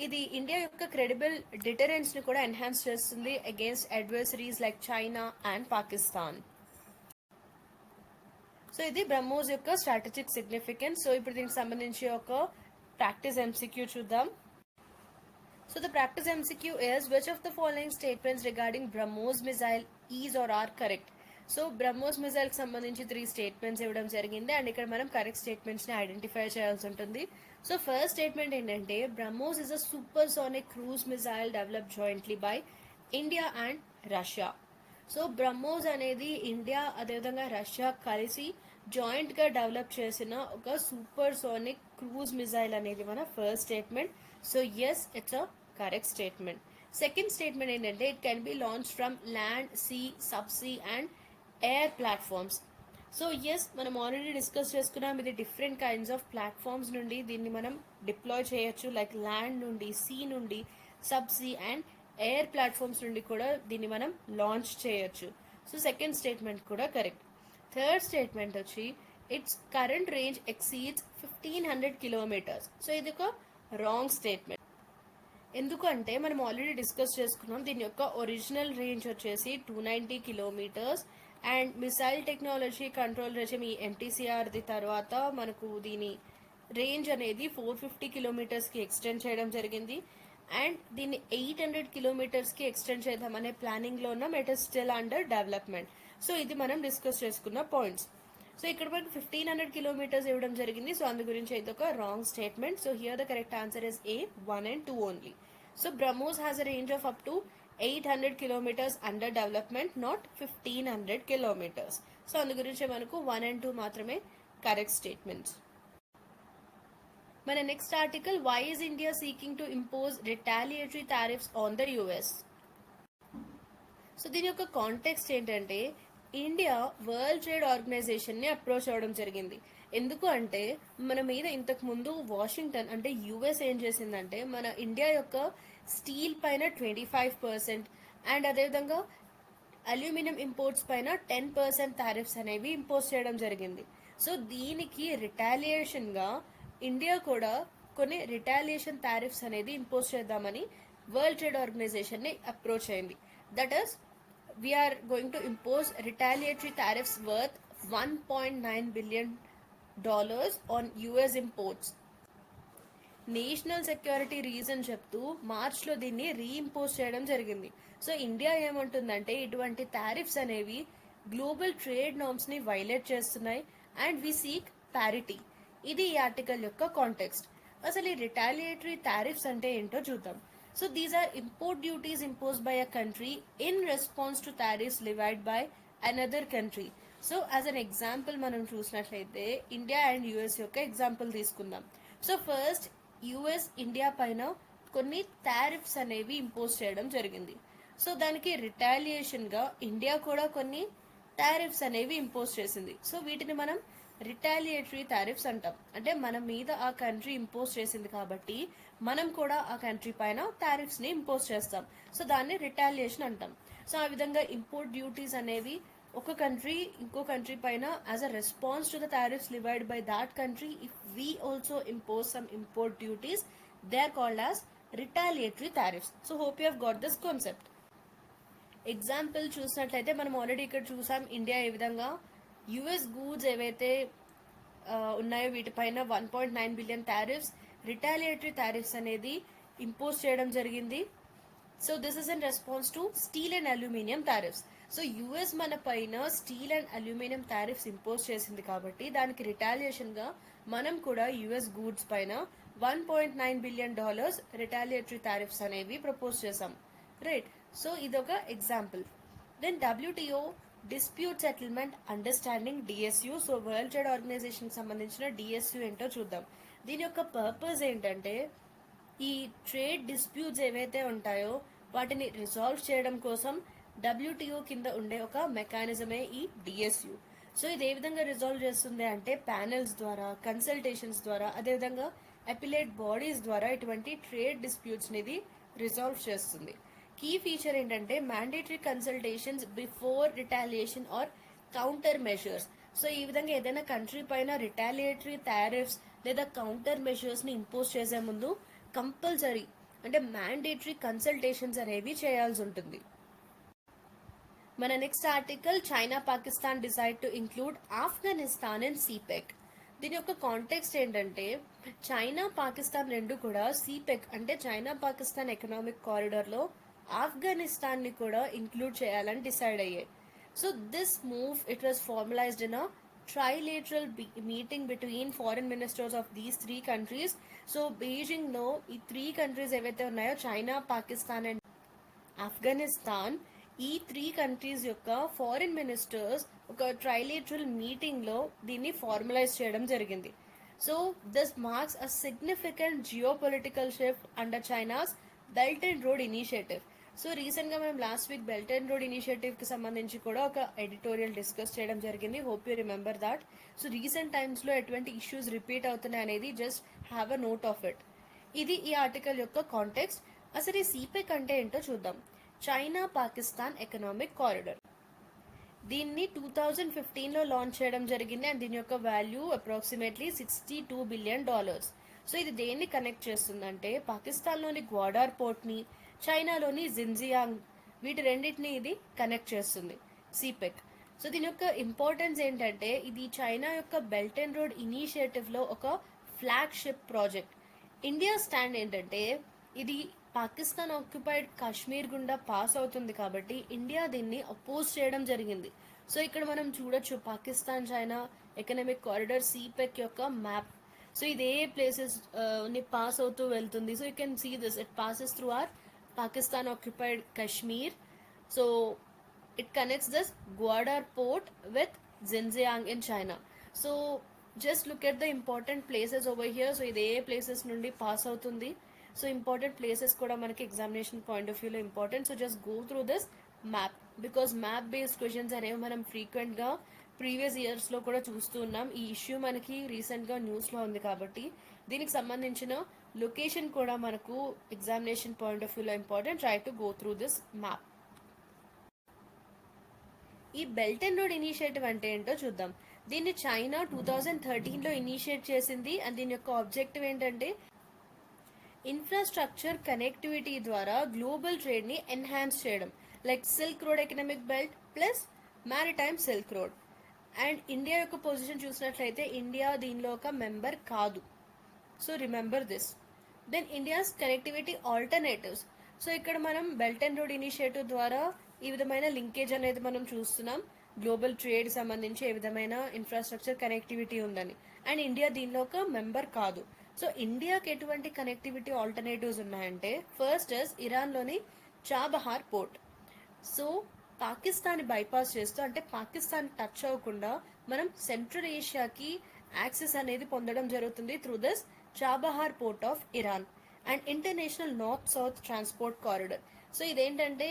ఇది India యొక్క credible డిటరెన్స్ని కూడా enhance చేస్తుంది against adversaries like China and Pakistan. So ఇది బ్రహ్మోస్ యొక్క strategic significance. So ఇప్పుడు దీనికి సంబంధించి ఒక ప్రాక్టీస్ ఎంసీక్యూ చూద్దాం. So the practice MCQ is which of the following statements regarding BrahMos missile is or are correct? So BrahMos మిజైల్కి సంబంధించి 3 స్టేట్మెంట్స్ ఇవ్వడం జరిగింది అండ్ ఇక్కడ మనం కరెక్ట్ స్టేట్మెంట్స్ని ఐడెంటిఫై చేయాల్సి ఉంటుంది. సో ఫస్ట్ స్టేట్మెంట్ ఏంటంటే BrahMos is a super sonic cruise missile develop jointly by India and Russia. So BrahMos అనేది ఇండియా అదేవిధంగా రష్యా కలిసి జాయింట్గా డెవలప్ చేసిన ఒక సూపర్ సోనిక్ క్రూజ్ మిజైల్ అనేది మన first statement. So yes, it's a correct statement. Second statement ఏంటంటే it can be launch from land, sea, subsea and air platforms. So yes, మనం already discuss చేసుకున్నాం. ఇది different kinds of platforms నుండి దీన్ని మనం deploy చేయొచ్చు. లైక్ ల్యాండ్ నుండి, see నుండి, సబ్సీ అండ్ ఎయిర్ ప్లాట్ఫామ్స్ నుండి కూడా దీన్ని మనం లాంచ్ చేయొచ్చు. సో సెకండ్ స్టేట్మెంట్ కూడా కరెక్ట్. థర్డ్ స్టేట్మెంట్ వచ్చి it's current range exceeds 1500 kilometres. So ఇది ఒక రాంగ్ స్టేట్మెంట్. ఎందుకంటే మనం ఆల్రెడీ డిస్కస్ చేసుకున్నాం దీని యొక్క ఒరిజినల్ రేంజ్ వచ్చేసి 290 kilometres and missile technology control regime ఈ ఎంటీసీఆర్ది తర్వాత మనకు దీని రేంజ్ అనేది 450 కిలోమీటర్స్కి ఎక్స్టెండ్ చేయడం జరిగింది. అండ్ దీన్ని 800 కిలోమీటర్స్కి ఎక్స్టెండ్ చేద్దామనే ప్లానింగ్లో ఉన్నాం. It is still under development. So ఇది మనం డిస్కస్ చేసుకున్న పాయింట్స్. సో ఇక్కడ మనకు 1500 కిలోమీటర్స్ ఇవ్వడం జరిగింది. సో అందు గురించి అయితే ఒక wrong statement. So here the correct answer is A, 1 and 2 only. So BrahMos has a range of up to 800 kilometers under development, not 1500 kilometers. సో అందు గురించి మనకు 1 and 2 మాత్రమే కరెక్ట్ స్టేట్మెంట్స్. మన next article, why is India seeking to impose retaliatory tariffs on the US. So దీని యొక్క context ఏంటంటే India world trade ఆర్గనైజేషన్ని అప్రోచ్ అవ్వడం జరిగింది. ఎందుకు అంటే మన మీద ఇంతకు ముందు వాషింగ్టన్ అంటే యుఎస్ ఏం చేసిందంటే మన ఇండియా యొక్క స్టీల్ పైన 25% అండ్ అదేవిధంగా అల్యూమినియం ఇంపోర్ట్స్ పైన 10% టారిఫ్స్ అనేవి ఇంపోజ్ చేయడం జరిగింది. సో దీనికి రిటాలియేషన్గా ఇండియా కూడా కొన్ని రిటాలియేషన్ టారిఫ్స్ అనేది ఇంపోజ్ చేద్దామని వరల్డ్ ట్రేడ్ ఆర్గనైజేషన్ని అప్రోచ్ అయింది. That is we are going to impose retaliatory tariffs worth $1.9 billion on US imports. National security reason చెప్తూ మార్చ్లో దీన్ని రీఇంపోజ్ చేయడం జరిగింది. సో ఇండియా ఏమంటుందంటే ఇటువంటి టారిఫ్స్ అనేవి గ్లోబల్ ట్రేడ్ నార్మ్స్ని వైలేట్ చేస్తున్నాయి అండ్ వి సీక్ ప్యారిటీ. ఇది ఈ ఆర్టికల్ యొక్క కాంటెక్స్ట్. అసలు ఈ రిటాలియేటరీ టారిఫ్స్ అంటే ఏంటో చూద్దాం. So these are import duties imposed by a country in response to tariffs levied by another country. So as an example మనం చూసినట్లయితే ఇండియా అండ్ యుఎస్ యొక్క ఎగ్జాంపుల్ తీసుకుందాం. సో ఫస్ట్ యుఎస్ ఇండియా పైన కొన్ని tariffs అనేవి ఇంపోజ్ చేయడం జరిగింది. So దానికి రిటాలియేషన్గా ఇండియా కూడా కొన్ని టారిఫ్స్ అనేవి ఇంపోజ్ చేసింది. సో వీటిని మనం రిటాలియేటరీ టారిఫ్స్ అంటాం. అంటే మన మీద ఆ కంట్రీ ఇంపోజ్ చేసింది కాబట్టి మనం కూడా ఆ కంట్రీ పైన టారిఫ్స్ని ఇంపోజ్ చేస్తాం. సో దాన్ని రిటాలియేషన్ అంటాం. సో ఆ విధంగా ఇంపోర్ట్ డ్యూటీస్ అనేవి ఒక కంట్రీ ఇంకో కంట్రీ పైన as a response to the tariffs levied by that country if we also impose some import duties they are called as retaliatory tariffs. So hope you have got this concept. Example చూసినట్లయితే మనం already ఇక్కడ చూసాం India ఏ విధంగా US goods ఏవైతే ఉన్నాయో వీటిపైన 1.9 billion tariffs retaliatory tariffs అనేది impose చేయడం జరిగింది. So this is in response to steal and aluminium tariffs. So US మన పైన steel and aluminium tariffs impose చేసింది కాబట్టి దానికి రిటాలియేషన్గా మనం కూడా యుఎస్ గూడ్స్ పైన $1.9 బిలియన్ రిటాలియేటరీ టారిఫ్స్ అనేవి ప్రపోజ్ చేసాం. రైట్. సో ఇదొక example. Then WTO dispute settlement understanding DSU. So world trade ఆర్గనైజేషన్కి సంబంధించిన డిఎస్యు ఏంటో చూద్దాం. దీని యొక్క పర్పస్ ఏంటంటే ఈ ట్రేడ్ డిస్ప్యూట్స్ ఏవైతే ఉంటాయో వాటిని రిజాల్వ్ చేయడం కోసం WTO కింద ఉండే ఒక మెకానిజమే ఈ డిఎస్యు. సో ఇది ఏ విధంగా రిజాల్వ్ చేస్తుంది అంటే ప్యానెల్స్ ద్వారా, కన్సల్టేషన్స్ ద్వారా, అదేవిధంగా అపిలేట్ బాడీస్ ద్వారా ఇటువంటి ట్రేడ్ డిస్ప్యూట్స్ అనేది రిజాల్వ్ చేస్తుంది. కీ ఫీచర్ ఏంటంటే mandatory consultations before retaliation or counter measures. So ఈ విధంగా ఏదైనా కంట్రీ పైన రిటాలియేటరీ టారిఫ్స్ లేదా కౌంటర్ మెజర్స్ని ఇంపోజ్ చేసే ముందు కంపల్సరీ అంటే మ్యాండేటరీ కన్సల్టేషన్స్ అనేవి చేయాల్సి ఉంటుంది. మన next article, China Pakistan decide to include Afghanistan in CPEC. దీని యొక్క కాంటెక్స్ట్ ఏంటంటే చైనా పాకిస్తాన్ రెండు కూడా సిపెక్ అంటే చైనా పాకిస్తాన్ ఎకనామిక్ కారిడార్లో ఆఫ్ఘనిస్తాన్ని కూడా ఇంక్లూడ్ చేయాలని డిసైడ్ అయ్యాయి. So this move it was formalised in a trilateral meeting between foreign ministers of these 3 countries. So బీజింగ్లో ఈ 3 కంట్రీస్ ఏవైతే ఉన్నాయో చైనా, పాకిస్తాన్ అండ్ ఆఫ్ఘనిస్తాన్, ఈ 3 కంట్రీస్ యొక్క ఫారిన్ మినిస్టర్స్ ఒక ట్రైలేటరల్ మీటింగ్లో దీన్ని ఫార్మలైజ్ చేయడం జరిగింది. So this marks a significant geopolitical shift under China's belt and road initiative. So రీసెంట్గా మేము last week belt and road ఇనిషియేటివ్కి సంబంధించి కూడా ఒక ఎడిటోరియల్ డిస్కస్ చేయడం జరిగింది. Hope you remember that. So recent టైమ్స్లో ఎటువంటి ఇష్యూస్ రిపీట్ అవుతున్నాయి అనేది just have a note of it. ఇది ఈ ఆర్టికల్ యొక్క కాంటెక్స్ట్. అసలు ఈ సిపెక్ అంటే ఏంటో చూద్దాం. చైనా పాకిస్తాన్ ఎకనామిక్ కారిడార్, దీన్ని 2015లో లాంచ్ చేయడం జరిగింది అండ్ దీని యొక్క వాల్యూ అప్రాక్సిమేట్లీ $62 బిలియన్. సో ఇది దేన్ని కనెక్ట్ చేస్తుందంటే పాకిస్తాన్లోని గ్వాడార్ పోర్ట్ని, చైనాలోని జిన్జియాంగ్, వీటి రెండింటిని ఇది కనెక్ట్ చేస్తుంది సిపెక్. సో దీని యొక్క ఇంపార్టెన్స్ ఏంటంటే ఇది చైనా యొక్క బెల్ట్ అండ్ రోడ్ ఇనిషియేటివ్లో ఒక ఫ్లాగ్షిప్ ప్రాజెక్ట్. ఇండియా స్టాండ్ ఏంటంటే ఇది పాకిస్తాన్ ఆక్యుపైడ్ కాశ్మీర్ గుండా పాస్ అవుతుంది కాబట్టి ఇండియా దీన్ని అపోజ్ చేయడం జరిగింది. సో ఇక్కడ మనం చూడొచ్చు పాకిస్తాన్ చైనా ఎకనామిక్ కారిడార్ సిపెక్ యొక్క మ్యాప్. సో ఇది ఏ ప్లేసెస్ ని పాస్ అవుతూ వెళ్తుంది. So you can see this, it passes through our Pakistan occupied Kashmir. So it connects this Gwadar port with Xinjiang in China. So just look at the important places over here. So ఇదే places నుండి pass అవుతుంది. So important places కూడా మనకి examination point of వ్యూలో important. So just go through this map because map based questions అనేవి మనం ఫ్రీక్వెంట్గా previous ఇయర్స్లో కూడా చూస్తూ ఉన్నాం. ఈ ఇష్యూ మనకి రీసెంట్గా న్యూస్లో ఉంది కాబట్టి దీనికి సంబంధించిన లొకేషన్ కూడా మనకు ఎగ్జామినేషన్ పాయింట్ ఆఫ్ వ్యూలో important. Try to go through this map. ఈ బెల్ట్ అండ్ రోడ్ ఇనిషియేటివ్ అంటే ఏంటో చూద్దాం. దీన్ని చైనా 2013లో ఇనిషియేట్ చేసింది అండ్ దీని యొక్క ఆబ్జెక్టివ్ ఏంటంటే ఇన్ఫ్రాస్ట్రక్చర్ కనెక్టివిటీ ద్వారా గ్లోబల్ ట్రేడ్ ని ఎన్హాన్స్ చేయడం, like silk road economic belt plus maritime silk road. And India యొక్క పొజిషన్ చూసినట్లయితే ఇండియా దీనిలో ఒక మెంబర్ కాదు. So remember this. Then India's connectivity alternatives. So ఇక్కడ మనం బెల్ట్ అండ్ రోడ్ ఇనిషియేటివ్ ద్వారా ఈ విధమైన లింకేజ్ అనేది మనం చూస్తున్నాం. గ్లోబల్ ట్రేడ్ సంబంధించి ఏ విధమైన ఇన్ఫ్రాస్ట్రక్చర్ కనెక్టివిటీ ఉందని. అండ్ ఇండియా దీనిలో ఒక మెంబర్ కాదు. సో ఇండియాకి ఎటువంటి కనెక్టివిటీ ఆల్టర్నేటివ్స్ ఉన్నాయంటే ఫస్ట్ ఇస్ ఇరాన్లోని Chabahar port. So Pakistan bypass చేస్తూ అంటే పాకిస్తాన్ టచ్ అవ్వకుండా మనం సెంట్రల్ ఏషియాకి యాక్సెస్ అనేది పొందడం జరుగుతుంది through this Chabahar port of Iran. And international north south transport corridor. So ఇదేంటంటే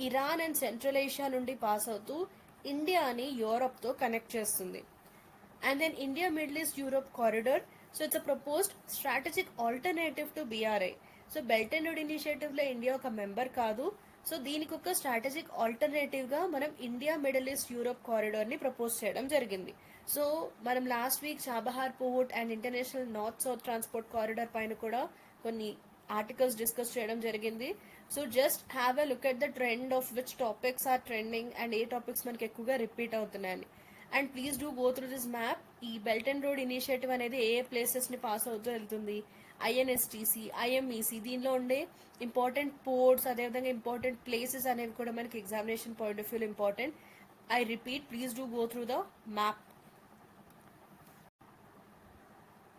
ఇరాన్ అండ్ సెంట్రల్ ఏషియా నుండి పాస్ అవుతూ ఇండియాని యూరోప్తో కనెక్ట్ చేస్తుంది. And then India middle east Europe corridor. So it's a proposed strategic alternative to BRI. So belt and road ఇనిషియేటివ్లో India ఒక member కాదు. So దీనికి ఒక స్ట్రాటజిక్ ఆల్టర్నేటివ్గా మనం ఇండియా మిడిల్ ఈస్ట్ యూరోప్ కారిడార్ని ప్రపోజ్ చేయడం జరిగింది. సో మనం last week Chabahar port and international north south transport corridor పైన కూడా కొన్ని ఆర్టికల్స్ డిస్కస్ చేయడం జరిగింది. So just have a look at the trend of which topics are trending and ఏ టాపిక్స్ మనకి ఎక్కువగా రిపీట్ అవుతున్నాయని. And please do go through this map. ఈ బెల్ట్ అండ్ రోడ్ ఇనిషియేటివ్ అనేది ఏ ప్లేసెస్ని పాస్ అవుతూ వెళ్తుంది, ఐఎన్ఎస్టీసీ, ఐఎంఈసీ, దీనిలో ఉండే ఇంపార్టెంట్ పోర్ట్స్ అదేవిధంగా ఇంపార్టెంట్ ప్లేసెస్ అనేవి కూడా మనకి ఎగ్జామినేషన్ పాయింట్ ఆఫ్ వ్యూలో important. I repeat, please do go through the map.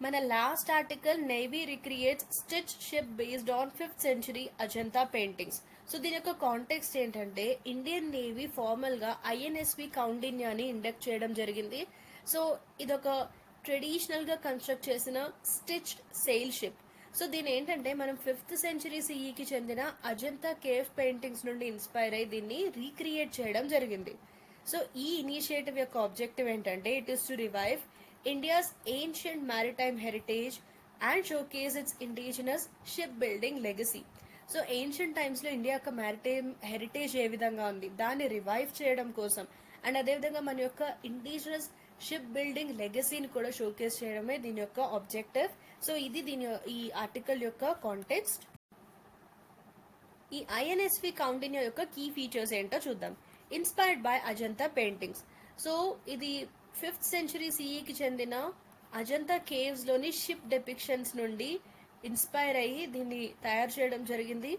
మన last article navy recreates stitch ship based on 5th century Ajanta paintings. So దీని యొక్క కాంటెక్స్ట్ ఏంటంటే ఇండియన్ నేవీ ఫార్మల్గా ఐఎన్ఎస్వి కౌండిన్యాని ఇండక్ట్ చేయడం జరిగింది. సో ఇదొక ట్రెడిషనల్గా కన్స్ట్రక్ట్ చేసిన స్టిచ్డ్ సెయిల్ షిప్. సో దీని ఏంటంటే మనం 5th century సిఈకి చెందిన అజంతా కేవ్ పెయింటింగ్స్ నుండి ఇన్స్పైర్ అయ్యి దీన్ని రీక్రియేట్ చేయడం జరిగింది. సో ఈ ఇనిషియేటివ్ యొక్క ఆబ్జెక్టివ్ ఏంటంటే it is to revive India's ancient maritime heritage and showcase its indigenous shipbuilding legacy. So ancient టైమ్స్లో ఇండియా యొక్క మ్యారిటైమ్ హెరిటేజ్ ఏ విధంగా ఉంది దాన్ని రివైవ్ చేయడం కోసం అండ్ అదేవిధంగా మన యొక్క ఇండిజినస్ షిప్ బిల్డింగ్ లెగసీని కూడా షోకేస్ చేయడమే దీని యొక్క ఆబ్జెక్టివ్. సో ఇది ఈ ఆర్టికల్ యొక్క కాంటెక్స్ట్. ఈ ఐఎన్ఎస్వి కౌండిన్యా యొక్క కీ ఫీచర్స్ ఏంటో చూద్దాం. Inspired by Ajanta paintings. So ఇది 5th century సిఈకి చెందిన అజంతా కేవ్స్లోని షిప్ డెపిక్షన్స్ నుండి ఇన్స్పైర్ అయ్యి దీన్ని తయారు చేయడం జరిగింది.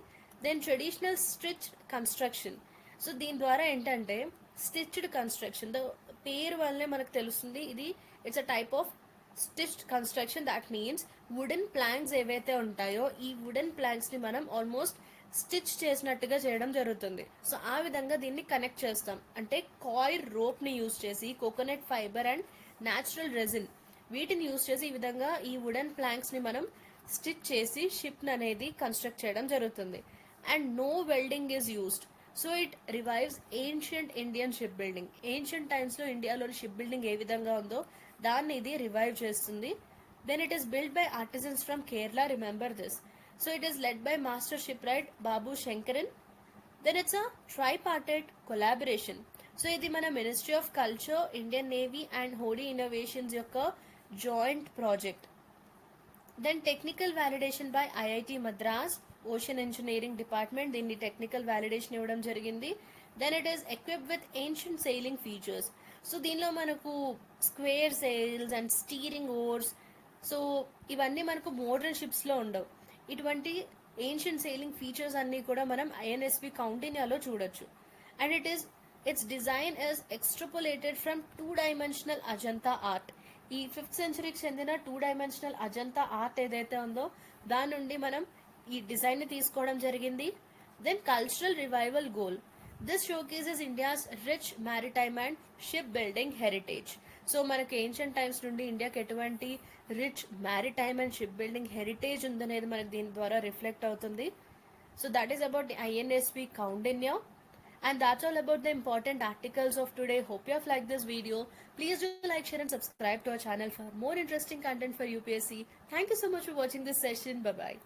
Than traditional stitched construction. So దీని ద్వారా ఏంటంటే స్టిచ్డ్ కన్స్ట్రక్షన్, ద పేరు వల్లనే మనకు తెలుస్తుంది ఇది it's a type of stitched construction. That means wooden planks ఏవైతే ఉంటాయో ఈ వుడెన్ ప్లాంక్స్ని మనం ఆల్మోస్ట్ స్టిచ్ చేసినట్టుగా చేయడం జరుగుతుంది. సో ఆ విధంగా దీన్ని కనెక్ట్ చేస్తాం. అంటే కాయిల్ రోప్ని యూజ్ చేసి coconut fibre and natural resin వీటిని యూజ్ చేసి ఈ విధంగా ఈ వుడెన్ ప్లాంక్స్ని మనం స్టిచ్ చేసి షిప్ని అనేది కన్స్ట్రక్ట్ చేయడం జరుగుతుంది. And no welding is used. So it revives ancient Indian shipbuilding. Ancient టైమ్స్లో ఇండియాలోని షిప్ బిల్డింగ్ ఏ విధంగా ఉందో దాన్ని ఇది రివైవ్ చేస్తుంది. Then it is build by artisans from Kerala, remember this. So it is led by Master Shipwright Babu Shankaran. Then it's a tripartite collaboration. So ఇది మన ministry of culture, Indian navy and Hodi innovations యొక్క joint project. Then technical validation by IIT Madras ocean engineering department దీన్ని technical validation ఇవ్వడం జరిగింది. Then it is equipped with ancient sailing features. So దీనిలో మనకు square sails and steering oars, so ఇవన్నీ మనకు modern షిప్స్లో ఉండవు. ఇటువంటి ఏన్షియంట్ సెయిలింగ్ ఫీచర్స్ అన్నీ కూడా మనం ఐఎన్ఎస్వి కౌండిన్యాలో చూడొచ్చు. And its design is extrapolated from 2-dimensional Ajanta art. ఈ 5th centuryకి చెందిన 2-dimensional అజంతా ఆర్ట్ ఏదైతే ఉందో దాని నుండి మనం ఈ డిజైన్ ని తీసుకోవడం జరిగింది. Then cultural revival goal. This showcases India's rich maritime and ship building heritage. So మనకి ఏన్షియంట్ టైమ్స్ నుండి ఇండియాకి ఎటువంటి rich maritime and ship building heritage ఉందనేది మనకి దీని ద్వారా రిఫ్లెక్ట్ అవుతుంది. So that is about the INSP Kaundinya. And that's all about the important articles of today. Hope you have liked this video. Please do like, share and subscribe to our channel for more interesting content for UPSC. Thank you so much for watching this session. Bye bye.